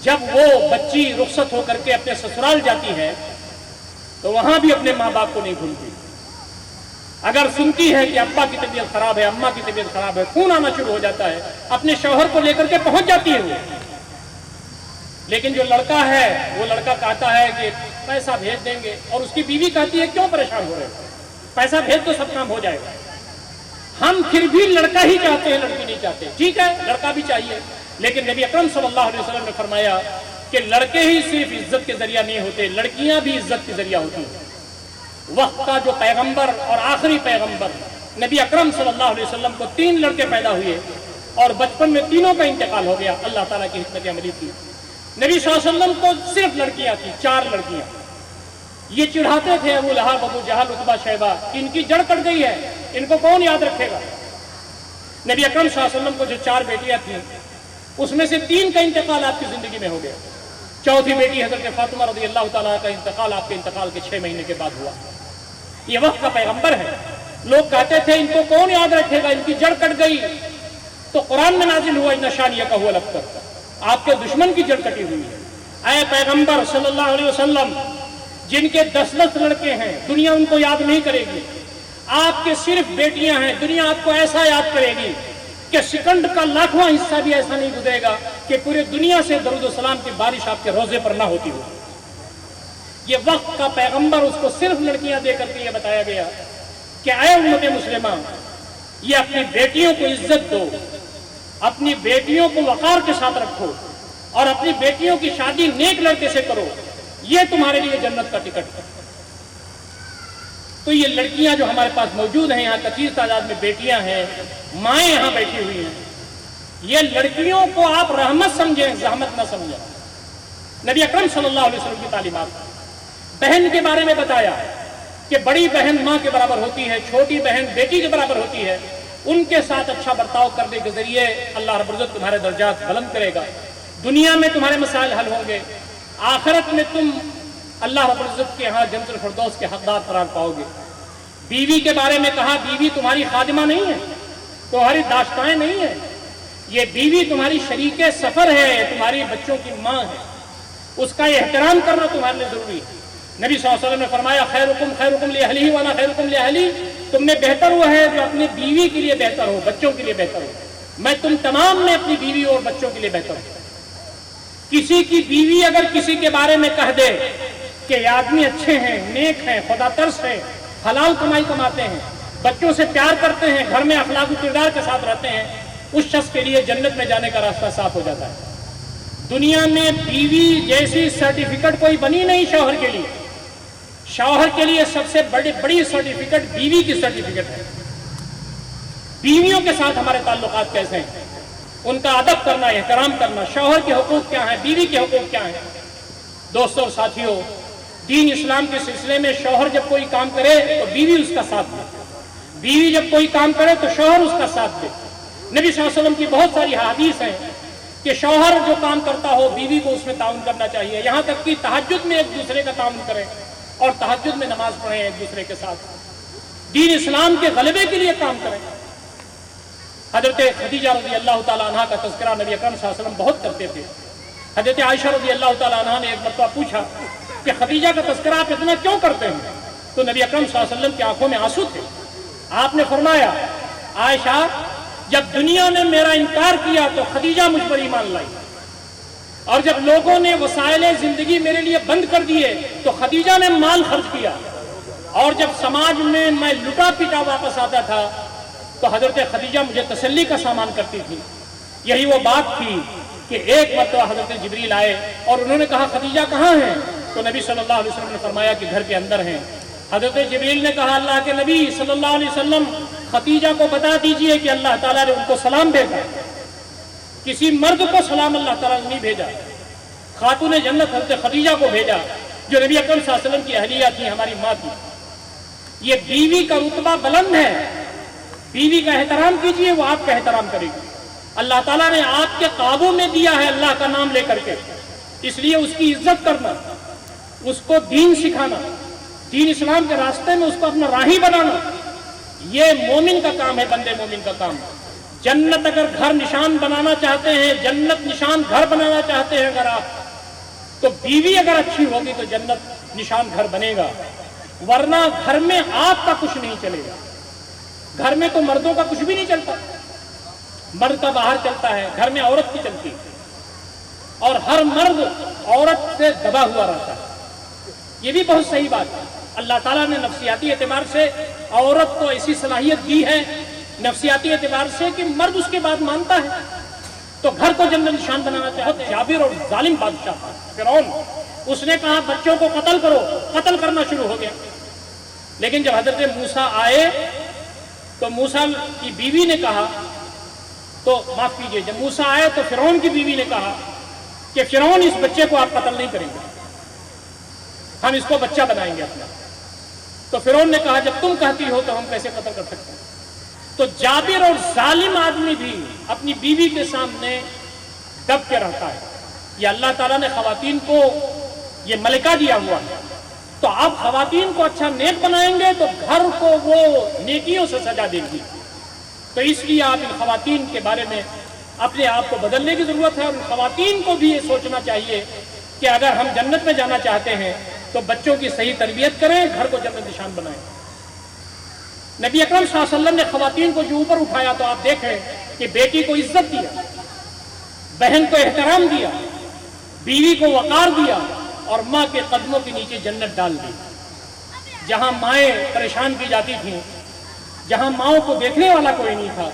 جب وہ بچی رخصت ہو کر کے اپنے سسرال جاتی ہے تو وہاں بھی اپنے ماں باپ کو نہیں بھولتی. اگر سنتی ہے کہ ابا کی طبیعت خراب ہے، اماں کی طبیعت خراب ہے، خون آنا شروع ہو جاتا ہے، اپنے شوہر کو لے کر کے پہنچ جاتی ہے وہ. لیکن جو لڑکا ہے وہ لڑکا کہتا ہے کہ پیسہ بھیج دیں گے، اور اس کی بیوی کہتی ہے کیوں پریشان ہو رہے ہو، پیسہ بھیج تو سب کام ہو جائے گا. ہم پھر بھی لڑکا ہی چاہتے ہیں، لڑکی نہیں چاہتے. ٹھیک ہے، لڑکا بھی چاہیے، لیکن نبی اکرم صلی اللہ علیہ وسلم نے فرمایا کہ لڑکے ہی صرف عزت کے ذریعہ نہیں ہوتے، لڑکیاں بھی عزت کے ذریعہ ہوتی ہیں. وقت کا جو پیغمبر اور آخری پیغمبر نبی اکرم صلی اللہ علیہ وسلم کو 3 لڑکے پیدا ہوئے اور بچپن میں تینوں کا انتقال ہو گیا. اللہ تعالیٰ کی حکمت عملی تھی. نبی صلی اللہ علیہ وسلم کو صرف لڑکیاں تھیں، 4 لڑکیاں. یہ چڑھاتے تھے ابو لہب، ابو جہل، عتبہ، شیبہ، ان کی جڑ کٹ گئی ہے، ان کو کون یاد رکھے گا. نبی اکرم صلی اللہ علیہ وسلم کو جو 4 بیٹیاں تھیں اس میں سے 3 کا انتقال آپ کی زندگی میں ہو گیا. چوتھی بیٹی حضرت فاطمہ رضی اللہ تعالیٰ کا انتقال آپ کے انتقال کے 6 مہینے کے بعد ہوا. یہ وقت کا پیغمبر ہے. لوگ کہتے تھے ان کو کون یاد رکھے گا، ان کی جڑ کٹ گئی. تو قرآن میں نازل ہوا ان شانیہ کا الابتر، آپ کے دشمن کی جڑ کٹی ہوئی ہے. اے پیغمبر صلی اللہ علیہ وسلم، جن کے 10 لڑکے ہیں دنیا ان کو یاد نہیں کرے گی. آپ کے صرف بیٹیاں ہیں، دنیا آپ کو ایسا یاد کرے گی کہ سیکنڈ کا 1,00,000واں حصہ بھی ایسا نہیں گزرے گا کہ پورے دنیا سے درود و سلام کی بارش آپ کے روزے پر نہ ہوتی ہو. یہ وقت کا پیغمبر، اس کو صرف لڑکیاں دے کر کے یہ بتایا گیا کہ اے امت مسلمہ، یہ اپنی بیٹیوں کو عزت دو، اپنی بیٹیوں کو وقار کے ساتھ رکھو اور اپنی بیٹیوں کی شادی نیک لڑکے سے کرو، یہ تمہارے لیے جنت کا ٹکٹ ہے. تو یہ لڑکیاں جو ہمارے پاس موجود ہیں، یہاں کثیر تعداد میں بیٹیاں ہیں، مائیں یہاں بیٹھی ہوئی ہیں، یہ لڑکیوں کو آپ رحمت سمجھیں، زحمت نہ سمجھیں. نبی اکرم صلی اللہ علیہ وسلم کی تعلیمات. بہن کے بارے میں بتایا کہ بڑی بہن ماں کے برابر ہوتی ہے، چھوٹی بہن بیٹی کے برابر ہوتی ہے. ان کے ساتھ اچھا برتاؤ کرنے کے ذریعے اللہ رب العزت تمہارے درجات بلند کرے گا. دنیا میں تمہارے مسائل حل ہوں گے، آخرت میں تم اللہ رب العزت کے ہاں جنت الفردوس کے حقدار قرار پاؤ گے. بیوی کے بارے میں کہا بیوی تمہاری خادمہ نہیں ہے، تمہاری داشتائیں نہیں ہے، یہ بیوی تمہاری شریک سفر ہے، تمہاری بچوں کی ماں ہے. اس کا احترام کرنا تمہارے لیے ضروری ہے. نبی صلی اللہ علیہ وسلم نے فرمایا خیرکم خیرکم لأہلہ وانا خیرکم لأہلی، تم میں بہتر وہ ہے جو اپنی بیوی کے لیے بہتر ہو، بچوں کے لیے بہتر ہو. میں تم تمام میں اپنی بیوی اور بچوں کے لیے بہتر ہوں. کسی کی بیوی اگر کسی کے بارے میں کہہ دے کہ یہ آدمی اچھے ہیں، نیک ہیں، خدا ترس ہیں، حلال کمائی کماتے ہیں، بچوں سے پیار کرتے ہیں، گھر میں اخلاق و کردار کے ساتھ رہتے ہیں، اس شخص کے لیے جنت میں جانے کا راستہ صاف ہو جاتا ہے. دنیا میں بیوی جیسی سرٹیفکیٹ کوئی بنی نہیں شوہر کے لیے. شوہر کے لیے سب سے بڑی سرٹیفکیٹ بیوی کی سرٹیفکیٹ ہے. بیویوں کے ساتھ ہمارے تعلقات کیسے ہیں، ان کا ادب کرنا، احترام کرنا، شوہر کے حقوق کیا ہیں، بیوی کے حقوق کیا ہیں. دوستوں اور ساتھیوں، دین اسلام کے سلسلے میں شوہر جب کوئی کام کرے تو بیوی اس کا ساتھ دے، بیوی جب کوئی کام کرے تو شوہر اس کا ساتھ دے. نبی صلی اللہ علیہ وسلم کی بہت ساری حدیث ہیں کہ شوہر جو کام کرتا ہو بیوی کو اس میں تعاون کرنا چاہیے، یہاں تک کہ تہجد میں ایک دوسرے کا تعاون کریں اور تہجد میں نماز پڑھیں ایک دوسرے کے ساتھ، دین اسلام کے غلبے کے لیے کام کریں. حضرت خدیجہ رضی اللہ تعالیٰ عنہ کا تذکرہ نبی اکرم صلی اللہ علیہ وسلم بہت کرتے تھے. حضرت عائشہ رضی اللہ تعالیٰ عنہ نے ایک مرتبہ پوچھا کہ خدیجہ کا تذکرہ آپ اتنا کیوں کرتے ہیں؟ تو نبی اکرم صلی اللہ علیہ وسلم کی آنکھوں میں آنسو تھے. آپ نے فرمایا عائشہ، جب دنیا نے میرا انکار کیا تو خدیجہ مجھ پر ایمان لائی، اور جب لوگوں نے وسائل زندگی میرے لیے بند کر دیے تو خدیجہ نے مال خرچ کیا، اور جب سماج میں میں لٹا پیٹا واپس آتا تھا تو حضرت خدیجہ مجھے تسلی کا سامان کرتی تھی. یہی وہ بات تھی کہ ایک مرتبہ حضرت جبریل آئے اور انہوں نے کہا خدیجہ کہاں ہیں؟ تو نبی صلی اللہ علیہ وسلم نے فرمایا کہ گھر کے اندر ہیں. حضرت جبریل نے کہا اللہ کے نبی صلی اللہ علیہ وسلم خدیجہ کو بتا دیجئے کہ اللہ تعالیٰ نے ان کو سلام بھیجا. کسی مرد کو سلام اللہ تعالیٰ نے نہیں بھیجا، خاتون جنت حضرت خدیجہ کو بھیجا جو نبی اکرم صلی اللہ علیہ وسلم کی اہلیہ تھی، ہماری ماں تھی. یہ بیوی کا رتبہ بلند ہے، بیوی کا احترام کیجئے، وہ آپ کا احترام کرے گی. اللہ تعالیٰ نے آپ کے قابو میں دیا ہے اللہ کا نام لے کر کے، اس لیے اس کی عزت کرنا، اس کو دین سکھانا، دین اسلام کے راستے میں اس کو اپنا راہی بنانا، یہ مومن کا کام ہے، بندے مومن کا کام. جنت اگر گھر نشان بنانا چاہتے ہیں، جنت نشان گھر بنانا چاہتے ہیں اگر آپ، تو بیوی اگر اچھی ہوگی تو جنت نشان گھر بنے گا، ورنہ گھر میں آپ کا کچھ نہیں چلے گا. گھر میں تو مردوں کا کچھ بھی نہیں چلتا، مرد کا باہر چلتا ہے، گھر میں عورت کی چلتی ہے، اور ہر مرد عورت سے دبا ہوا رہتا ہے. یہ بھی بہت صحیح بات ہے. اللہ تعالیٰ نے نفسیاتی اعتبار سے عورت کو ایسی صلاحیت دی ہے نفسیاتی اعتبار سے کہ مرد اس کے بعد مانتا ہے تو گھر کو جنت نشان بنانا چاہتا. جابر اور ظالم بادشاہ تھا فرعون. اس نے کہا بچوں کو قتل کرو، قتل کرنا شروع ہو گیا. لیکن جب حضرت موسیٰ آئے تو موسیٰ کی بیوی نے کہا، تو معاف کیجئے، جب موسیٰ آئے تو فرعون کی بیوی نے کہا کہ فرعون اس بچے کو آپ قتل نہیں کریں گے، ہم اس کو بچہ بنائیں گے اپنا. تو فرعون نے کہا جب تم کہتی ہو تو ہم کیسے قتل کر سکتے ہیں. تو جابر اور ظالم آدمی بھی اپنی بیوی کے سامنے دب کے رہتا ہے. یہ اللہ تعالیٰ نے خواتین کو یہ ملکہ دیا ہوا ہے، تو آپ خواتین کو اچھا نیک بنائیں گے تو گھر کو وہ نیکیوں سے سجا دیں گی. تو اس لیے آپ ان خواتین کے بارے میں اپنے آپ کو بدلنے کی ضرورت ہے، اور ان خواتین کو بھی یہ سوچنا چاہیے کہ اگر ہم جنت میں جانا چاہتے ہیں تو بچوں کی صحیح تربیت کریں، گھر کو جنت نشان بنائیں. نبی اکرم صلی اللہ علیہ وسلم نے خواتین کو جو اوپر اٹھایا تو آپ دیکھیں کہ بیٹی کو عزت دیا، بہن کو احترام دیا، بیوی کو وقار دیا، اور ماں کے قدموں کے نیچے جنت ڈال دی. جہاں مائیں پریشان کی جاتی تھیں، جہاں ماؤں کو دیکھنے والا کوئی نہیں تھا،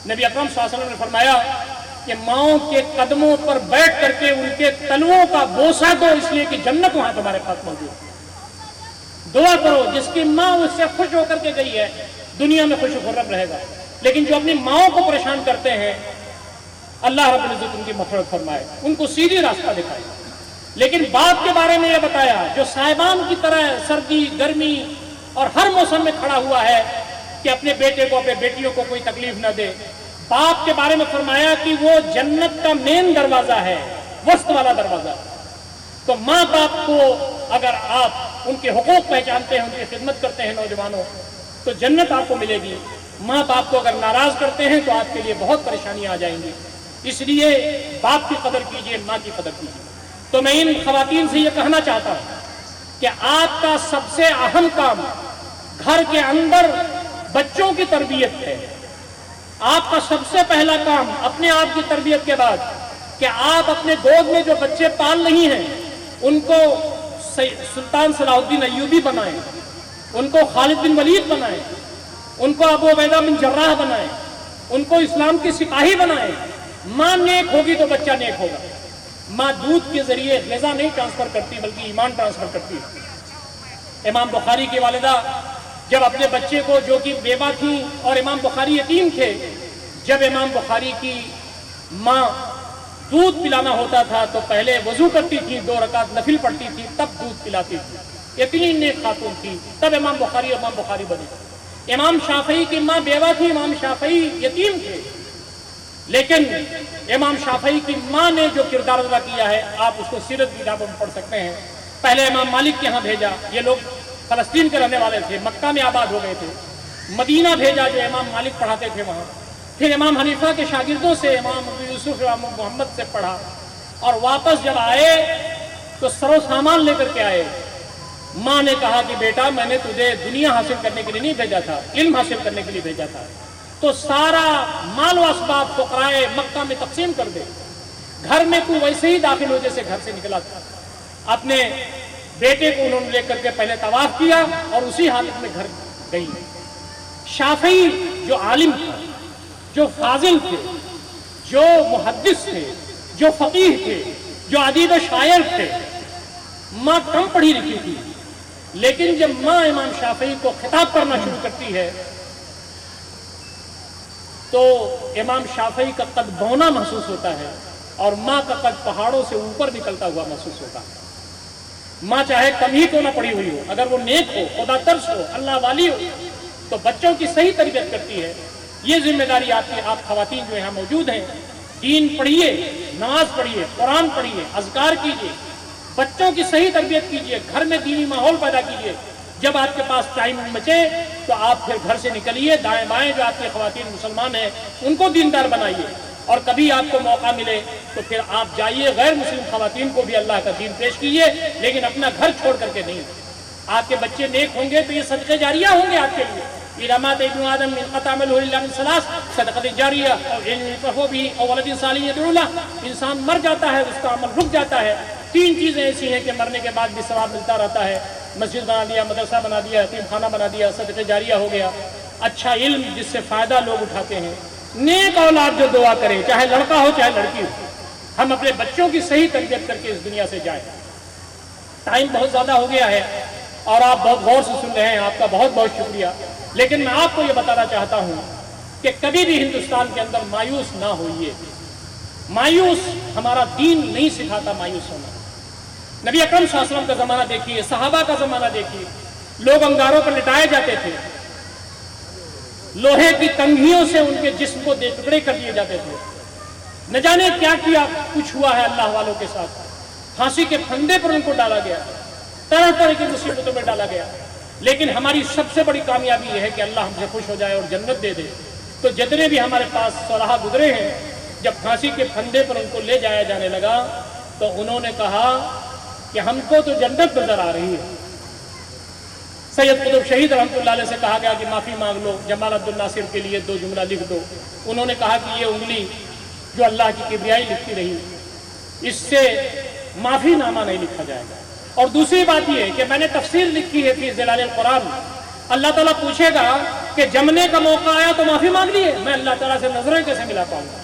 نبی اکرم صلی اللہ علیہ وسلم نے فرمایا کہ ماؤں کے قدموں پر بیٹھ کر کے ان کے تلوؤں کا بوسہ دو، اس لیے کہ جنت وہاں تمہارے پاس موجود ہے. دعا کرو جس کی ماں اس سے خوش ہو کر کے گئی ہے دنیا میں خوش و خرم رہے گا. لیکن جو اپنی ماؤں کو پریشان کرتے ہیں اللہ رب العزت ان کی مغفرت فرمائے، ان کو سیدھی راستہ دکھائے. لیکن باپ کے بارے میں یہ بتایا جو صاحبان کی طرح سردی گرمی اور ہر موسم میں کھڑا ہوا ہے کہ اپنے بیٹے کو اپنے بیٹیوں کو کوئی تکلیف نہ دے. باپ کے بارے میں فرمایا کہ وہ جنت کا مین دروازہ ہے، وسط والا دروازہ. تو ماں باپ کو اگر آپ ان کے حقوق پہچانتے ہیں، ان کی خدمت کرتے ہیں نوجوانوں، تو جنت آپ کو ملے گی. ماں باپ کو اگر ناراض کرتے ہیں تو آپ کے لیے بہت پریشانیاں آ جائیں گی. اس لیے باپ کی قدر کیجیے، ماں کی قدر کیجیے. تو میں ان خواتین سے یہ کہنا چاہتا ہوں کہ آپ کا سب سے اہم کام گھر کے اندر بچوں کی تربیت ہے. آپ کا سب سے پہلا کام اپنے آپ کی تربیت کے بعد کہ آپ اپنے گود میں جو بچے پال رہی ہیں ان کو سلطان صلاح الدین ایوبی بنائیں، ان کو خالد بن ولید بنائیں، ان کو ابو عبیدہ بن جراح بنائیں، ان کو اسلام کے سپاہی بنائیں. ماں نیک ہوگی تو بچہ نیک ہوگا. ماں دودھ کے ذریعے غذا نہیں ٹرانسفر کرتی بلکہ ایمان ٹرانسفر کرتی ہے. امام بخاری کی والدہ جب اپنے بچے کو، جو کہ بیوہ تھیں اور امام بخاری یتیم تھے، جب امام بخاری کی ماں دودھ پلانا ہوتا تھا تو پہلے وضو کرتی تھی، 2 رکعت نفل پڑھتی تھی، تب دودھ پلاتی تھی. اتنی نیک خاتون تھی، تب امام بخاری بنے. امام شافعی کی ماں بیوہ تھی، امام شافعی یتیم تھے، لیکن امام شافعی کی ماں نے جو کردار ادا کیا ہے آپ اس کو سیرت کی کتابوں میں پڑھ سکتے ہیں. پہلے امام مالک کے ہاں بھیجا، یہ لوگ فلسطین کے رہنے والے تھے، مکہ میں آباد ہو گئے تھے. مدینہ بھیجا جو امام مالک پڑھاتے تھے وہاں. پھر امام حنیفہ کے شاگردوں سے، امام ابو یوسف، امام محمد سے پڑھا، اور واپس جب آئے تو سر و سامان لے کر کے آئے. ماں نے کہا کہ بیٹا میں نے تجھے دنیا حاصل کرنے کے لیے نہیں بھیجا تھا، علم حاصل کرنے کے لیے بھیجا تھا. تو سارا مال و اسباب فقراء مکہ میں تقسیم کر دے، گھر میں تو ویسے ہی داخل ہو جیسے گھر سے نکلا تھا. اپنے بیٹے کو انہوں نے لے کر کے پہلے طواف کیا اور اسی حالت میں گھر گئی. شافعی جو عالم تھا، جو فاضل تھے، جو محدث تھے، جو فقیہ تھے، جو ادیب و شاعر تھے، ماں کم پڑھی لکھی تھی، لیکن جب ماں امام شافعی کو خطاب کرنا شروع کرتی ہے تو امام شافعی کا قد بونا محسوس ہوتا ہے اور ماں کا قد پہاڑوں سے اوپر نکلتا ہوا محسوس ہوتا ہے. ماں چاہے کم ہی کیوں نہ پڑھی ہوئی ہو، اگر وہ نیک ہو، خدا ترس ہو، اللہ والی ہو، تو بچوں کی صحیح تربیت کرتی ہے. یہ ذمہ داری آپ کی. آپ خواتین جو یہاں موجود ہیں، دین پڑھیے، نماز پڑھیے، قرآن پڑھیے، اذکار کیجیے، بچوں کی صحیح تربیت کیجیے، گھر میں دینی ماحول پیدا کیجیے. جب آپ کے پاس ٹائم بچے تو آپ پھر گھر سے نکلیے، دائیں بائیں جو آپ کی خواتین مسلمان ہیں ان کو دیندار بنائیے، اور کبھی آپ کو موقع ملے تو پھر آپ جائیے غیر مسلم خواتین کو بھی اللہ کا دین پیش کیجیے، لیکن اپنا گھر چھوڑ کر کے نہیں. آپ کے بچے نیک ہوں گے تو یہ صدقے جاریہ ہوں گے آپ کے لیے. اذا مات ابن آدم انقطع عمله الا من ثلاث صدقۃ جاریہ او علم ينتفع به او ولد صالح يدعو له. انسان مر جاتا ہے، اس کا عمل رک جاتا ہے. 3 چیزیں ایسی ہیں کہ مرنے کے بعد بھی ثواب ملتا رہتا ہے. مسجد بنا دیا، مدرسہ بنا دیا، یتیم خانہ بنا دیا، صدقہ جاریہ ہو گیا. اچھا علم جس سے فائدہ لوگ اٹھاتے ہیں، نیک اولاد جو دعا کرے، چاہے لڑکا ہو چاہے لڑکی ہو. ہم اپنے بچوں کی صحیح تربیت کر کے اس دنیا سے جائیں. ٹائم بہت زیادہ ہو گیا ہے اور آپ بہت غور سے سن رہے ہیں، آپ کا بہت بہت شکریہ. لیکن میں آپ کو یہ بتانا چاہتا ہوں کہ کبھی بھی ہندوستان کے اندر مایوس نہ ہوئیے. مایوس ہمارا دین نہیں سکھاتا مایوس ہونا. نبی اکرم صلی اللہ علیہ وسلم کا زمانہ دیکھیے، صحابہ کا زمانہ دیکھیے، لوگ انگاروں پر لٹائے جاتے تھے، لوہے کی تنگیوں سے ان کے جسم کو دے ٹکڑے کر دیے جاتے تھے. نہ جانے کیا کچھ ہوا ہے اللہ والوں کے ساتھ. پھانسی کے پھندے پر ان کو ڈالا گیا، طرح طرح کی مصیبتوں میں ڈالا گیا. لیکن ہماری سب سے بڑی کامیابی یہ ہے کہ اللہ ہم سے خوش ہو جائے اور جنت دے دے. تو جتنے بھی ہمارے پاس صالحہ گزرے ہیں، جب پھانسی کے پھندے پر ان کو لے جایا جانے لگا تو انہوں نے کہا کہ ہم کو تو جنت نظر آ رہی ہے. سید قطب شہید رحمۃ اللہ علیہ سے کہا گیا کہ معافی مانگ لو، جمال عبد الناصر کے لیے 2 جملہ لکھ دو. انہوں نے کہا کہ یہ انگلی جو اللہ کی کبریائی لکھتی رہی، اس سے معافی نامہ نہیں لکھا جائے گا. اور دوسری بات یہ ہے کہ میں نے تفسیر لکھی ہے فی ظلال القرآن. اللہ تعالیٰ پوچھے گا کہ جمنے کا موقع آیا تو معافی مانگ لیے، میں اللہ تعالیٰ سے نظریں کیسے ملا پاؤں گا؟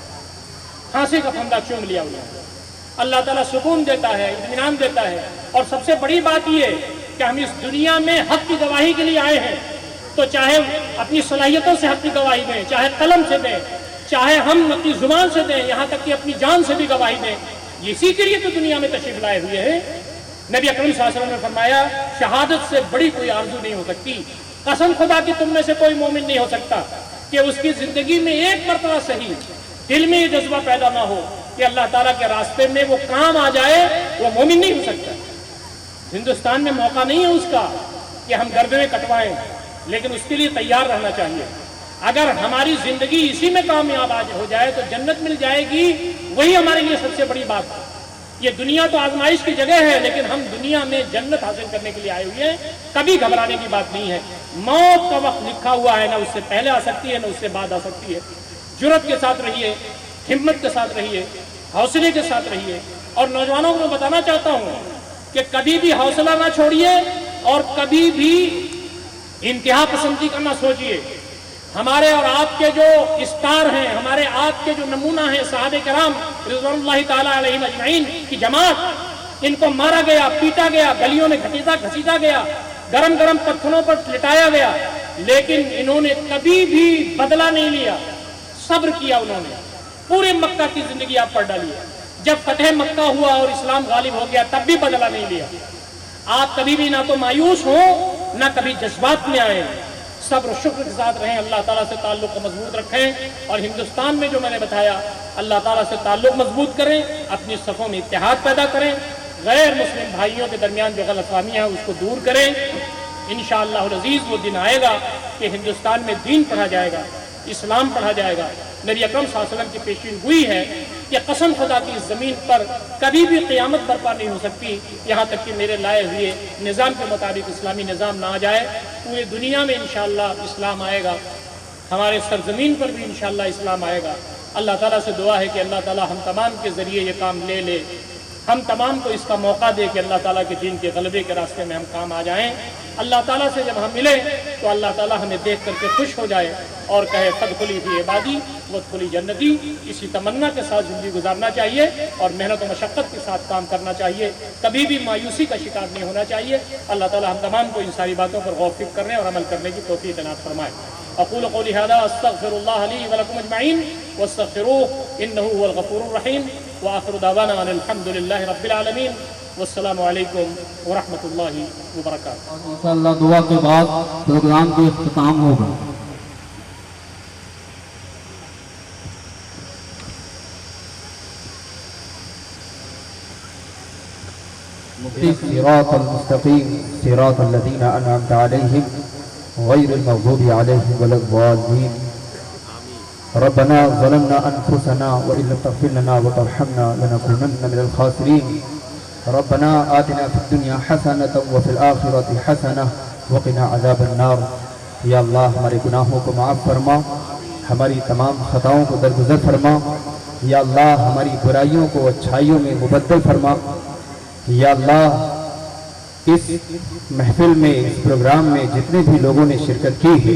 پھانسی کا پھندا چوم لیا انہوں نے. اللہ تعالیٰ سکون دیتا ہے، اطمینان دیتا ہے. اور سب سے بڑی بات یہ کہ ہم اس دنیا میں حق کی گواہی کے لیے آئے ہیں، تو چاہے اپنی صلاحیتوں سے حق کی گواہی دیں، چاہے قلم سے دیں، چاہے ہم اپنی زبان سے دیں، یہاں تک کہ اپنی جان سے بھی گواہی دیں. اسی کے لیے تو دنیا میں تشریف لائے ہوئے ہیں. نبی اکرم صلی اللہ علیہ وسلم نے فرمایا شہادت سے بڑی کوئی آرزو نہیں ہو سکتی. قسم خدا کی تم میں سے کوئی مومن نہیں ہو سکتا کہ اس کی زندگی میں ایک مرتبہ صحیح دل میں یہ جذبہ پیدا نہ ہو کہ اللہ تعالیٰ کے راستے میں وہ کام آ جائے، وہ مومن نہیں ہو سکتا. ہندوستان میں موقع نہیں ہے اس کا کہ ہم گردنیں کٹوائیں، لیکن اس کے لیے تیار رہنا چاہیے. اگر ہماری زندگی اسی میں کامیاب ہو جائے تو جنت مل جائے گی. وہی ہمارے لیے سب سے بڑی بات ہے. یہ دنیا تو آزمائش کی جگہ ہے، لیکن ہم دنیا میں جنت حاصل کرنے کے لیے آئے ہوئے ہیں. کبھی گھبرانے کی بات نہیں ہے. موت کا وقت لکھا ہوا ہے، نہ اس سے پہلے آ سکتی ہے نہ اس سے بعد آ سکتی ہے. جرأت کے ساتھ رہیے، ہمت کے ساتھ رہیے، حوصلے کے ساتھ رہیے. اور نوجوانوں کو میں بتانا چاہتا ہوں کہ کبھی بھی حوصلہ نہ چھوڑیے اور کبھی بھی انتہا پسندی کا نہ سوچیے. ہمارے اور آپ کے جو اسٹار ہیں، ہمارے آپ کے جو نمونہ ہیں صحابہ کرام رضوان اللہ تعالیٰ علیہم اجمعین کی جماعت، ان کو مارا گیا، پیٹا گیا، گلیوں میں گھسیٹا گیا، گرم گرم پتھروں پر لٹایا گیا، لیکن انہوں نے کبھی بھی بدلہ نہیں لیا، صبر کیا. انہوں نے پورے مکہ کی زندگی آپ پر ڈالی. جب فتح مکہ ہوا اور اسلام غالب ہو گیا تب بھی بدلہ نہیں لیا. آپ کبھی بھی نہ تو مایوس ہوں نہ کبھی جذبات میں آئے. صبر و شکر کے ساتھ رہیں، اللہ تعالیٰ سے تعلق کو مضبوط رکھیں. اور ہندوستان میں جو میں نے بتایا، اللہ تعالیٰ سے تعلق مضبوط کریں، اپنی صفوں میں اتحاد پیدا کریں، غیر مسلم بھائیوں کے درمیان جو غلط فہمی ہے اس کو دور کریں. انشاءاللہ العزیز وہ دن آئے گا کہ ہندوستان میں دین پڑھا جائے گا، اسلام پڑھا جائے گا. نبی اکرم صلی اللہ علیہ وسلم کی پیشین گوئی ہے کہ قسم خدا کی اس زمین پر کبھی بھی قیامت برپا نہیں ہو سکتی یہاں تک کہ میرے لائے ہوئے نظام کے مطابق اسلامی نظام نہ آ جائے. پوری دنیا میں انشاءاللہ اسلام آئے گا، ہمارے سرزمین پر بھی انشاءاللہ اسلام آئے گا. اللہ تعالیٰ سے دعا ہے کہ اللہ تعالیٰ ہم تمام کے ذریعے یہ کام لے لے، ہم تمام کو اس کا موقع دے کہ اللہ تعالیٰ کے دین کے غلبے کے راستے میں ہم کام آ جائیں. اللہ تعالیٰ سے جب ہم ملیں تو اللہ تعالیٰ ہمیں دیکھ کر کے خوش ہو جائے اور کہے فادخلی فی عبادی وادخلی جنتی. اسی تمنا کے ساتھ زندگی گزارنا چاہیے اور محنت و مشقت کے ساتھ کام کرنا چاہیے. کبھی بھی مایوسی کا شکار نہیں ہونا چاہیے. اللہ تعالیٰ ہم تمام کو ان ساری باتوں پر غور و فکر کرنے اور عمل کرنے کی توفیق عنایت فرمائے. اقول قولی ھذا استغفر اللہ لی ولکم اجمعین واستغفروہ انہ هو الغفور الرحیم وآخر دعوانا ان الحمد للہ رب العالمین والسلام علیکم ورحمۃ اللہ وبرکاتہ. انشاءاللہ دعا کے بعد پروگرام کا اختتام ہوگا. صراط المستقيم صراط الذين أنعمت عليهم غير المغضوب عليهم ولا الضالين. ربنا ظلمنا أنفسنا وإن لم تغفر لنا وترحمنا لنكونن من الخاسرين. ربنا آتنا في الدنيا حسنة وفي الآخرة حسنة وقنا عذاب النار. یا اللہ ہمارے گناہوں کو معاف فرما، ہماری تمام خطاؤں کو درگزر فرما. یا اللہ ہماری برائیوں کو اچھائیوں میں مبدل فرما. یا اللہ اس محفل میں، اس پروگرام میں جتنے بھی لوگوں نے شرکت کی ہے